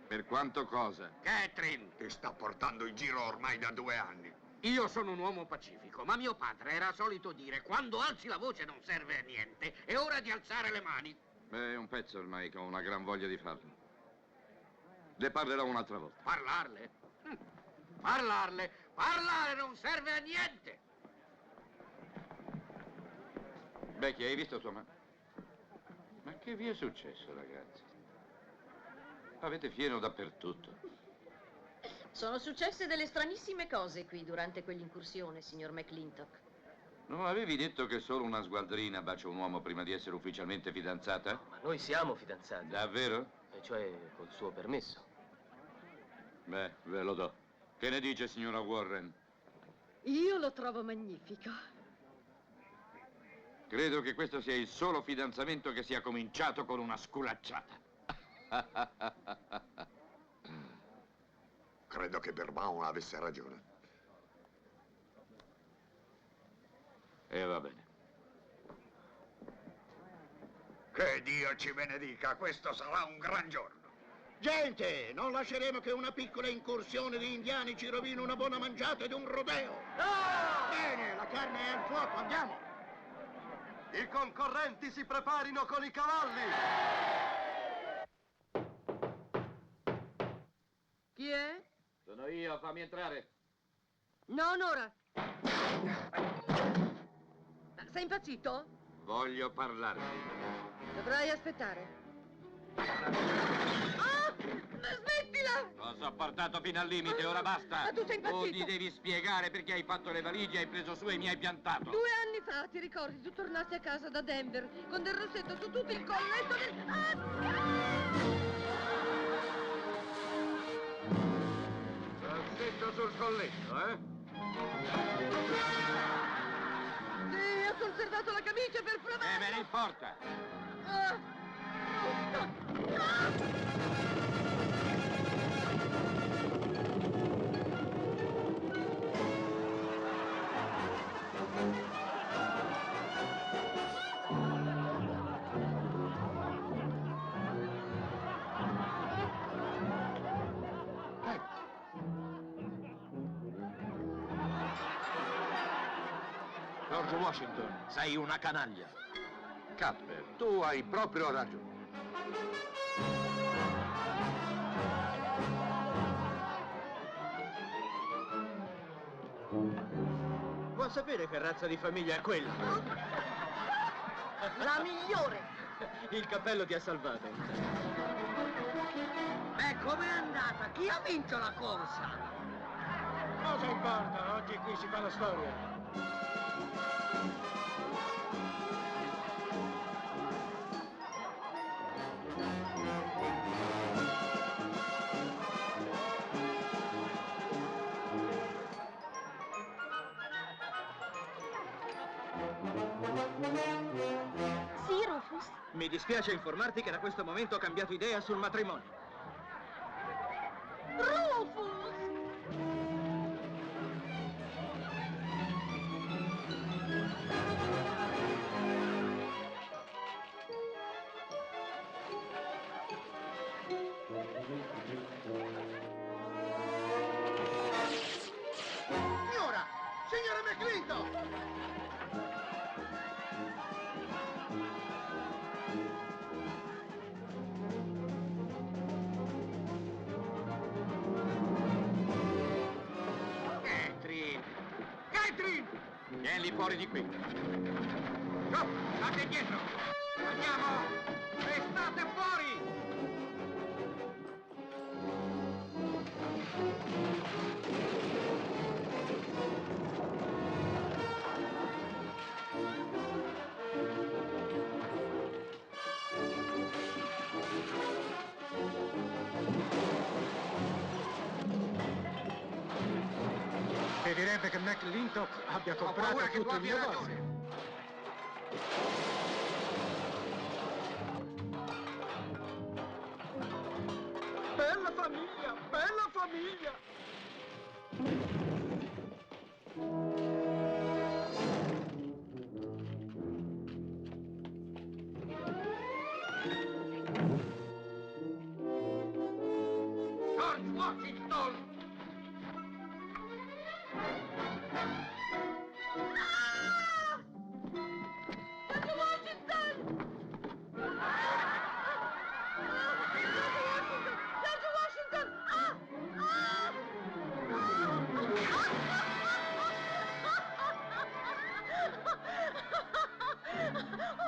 Per quanto cosa? Catherine! Ti sta portando in giro ormai da 2 anni. Io sono un uomo pacifico, ma mio padre era solito dire quando alzi la voce non serve a niente, è ora di alzare le mani. Beh, è un pezzo ormai che ho una gran voglia di farlo. Le parlerò un'altra volta. Parlarle? Parlare non serve a niente! Becky, hai visto tua mamma? Ma che vi è successo, ragazzi? Avete fieno dappertutto. Sono successe delle stranissime cose qui durante quell'incursione, signor McClintock. Non avevi detto che solo una sgualdrina bacia un uomo prima di essere ufficialmente fidanzata? Ma noi siamo fidanzati. Davvero? E cioè col suo permesso. Beh, ve lo do. Che ne dice, signora Warren? Io lo trovo magnifico. Credo che questo sia il solo fidanzamento che sia cominciato con una sculacciata. Credo che Birbaum avesse ragione. E va bene. Che Dio ci benedica, questo sarà un gran giorno. Gente, non lasceremo che una piccola incursione di indiani ci rovini una buona mangiata ed un rodeo. No! Bene, la carne è al fuoco, andiamo. I concorrenti si preparino con i cavalli. Chi è? Sono io, fammi entrare. Non ora. Sei impazzito? Voglio parlare. Dovrai aspettare. Ah! Smettila! L'ho sopportato fino al limite, ora basta. Ma tu sei impazzito? Tu gli devi spiegare perché hai fatto le valigie, hai preso su e mi hai piantato. 2 anni fa, ti ricordi, tu tornasti a casa da Denver con del rossetto su tutto il colletto del... Rossetto sul colletto, eh? Sì, ho conservato la camicia per provare. Me ne importa. George Washington, sei una canaglia. Cuthbert, tu hai proprio ragione. Vuol sapere che razza di famiglia è quella? La migliore! Il cappello ti ha salvato. Beh, com'è andata? Chi ha vinto la corsa? Cosa importa? Oggi qui si fa la storia. Mi dispiace informarti che da questo momento ho cambiato idea sul matrimonio. Rufus! Signora McClintock! Catherine! Vieni fuori di qui. Su, state dietro! Andiamo! Restate fuori! E direbbe che McClintock abbia comprato tutto il negozio. Bella famiglia, bella famiglia! George Washington!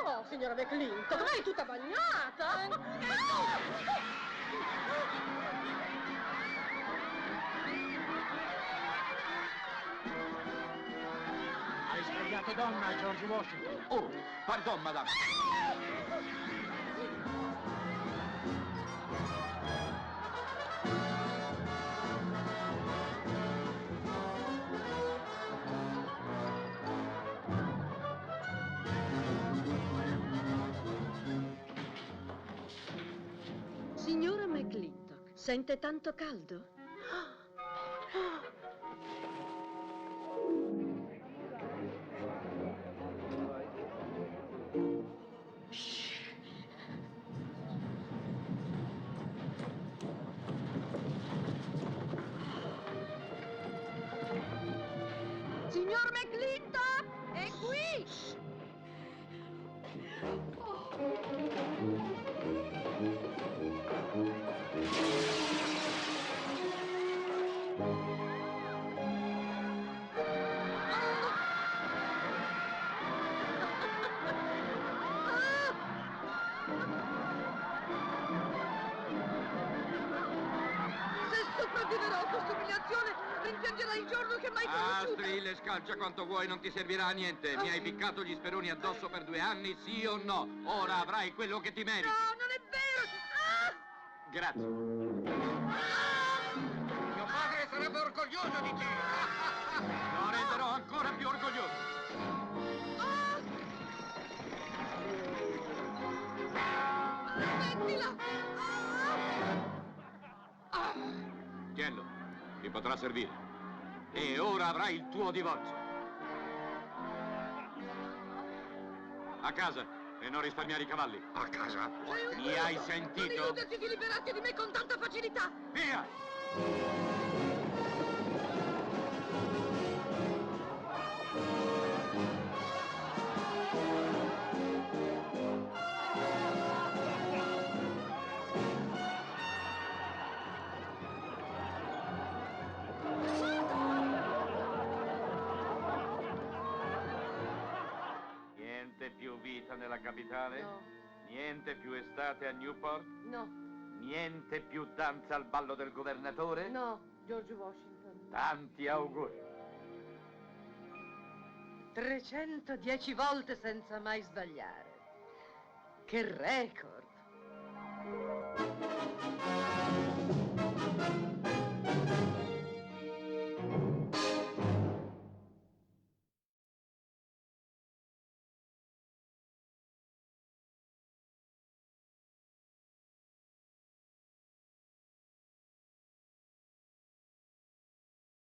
Oh, signora McClintock, lei è tutta bagnata! Hai sbagliato donna, George Washington. Oh, pardon, madame. Signora McClintock, sente tanto caldo? Signor McClintock, è qui! Se sopravviverò a questa umiliazione, rimpiangerai il giorno che mai conosciuto. Strille, scalcia quanto vuoi, non ti servirà a niente. Mi hai piccato gli speroni addosso per 2 anni, sì o no? Ora avrai quello che ti meriti. No, non è vero! Grazie. Mio padre sarebbe orgoglioso di te! Lo renderò ancora più orgoglioso. Smettila! Tienilo, ti potrà servire. E ora avrai il tuo divorzio. A casa e non risparmiare i cavalli. A casa? Mi hai Non sentito? illuderti di liberarti di me con tanta facilità! Via! Niente più vita nella capitale? No. Niente più estate a Newport? No, Niente più danza al ballo del governatore? no, George Washington. Tanti auguri. 310 volte senza mai sbagliare. Che record!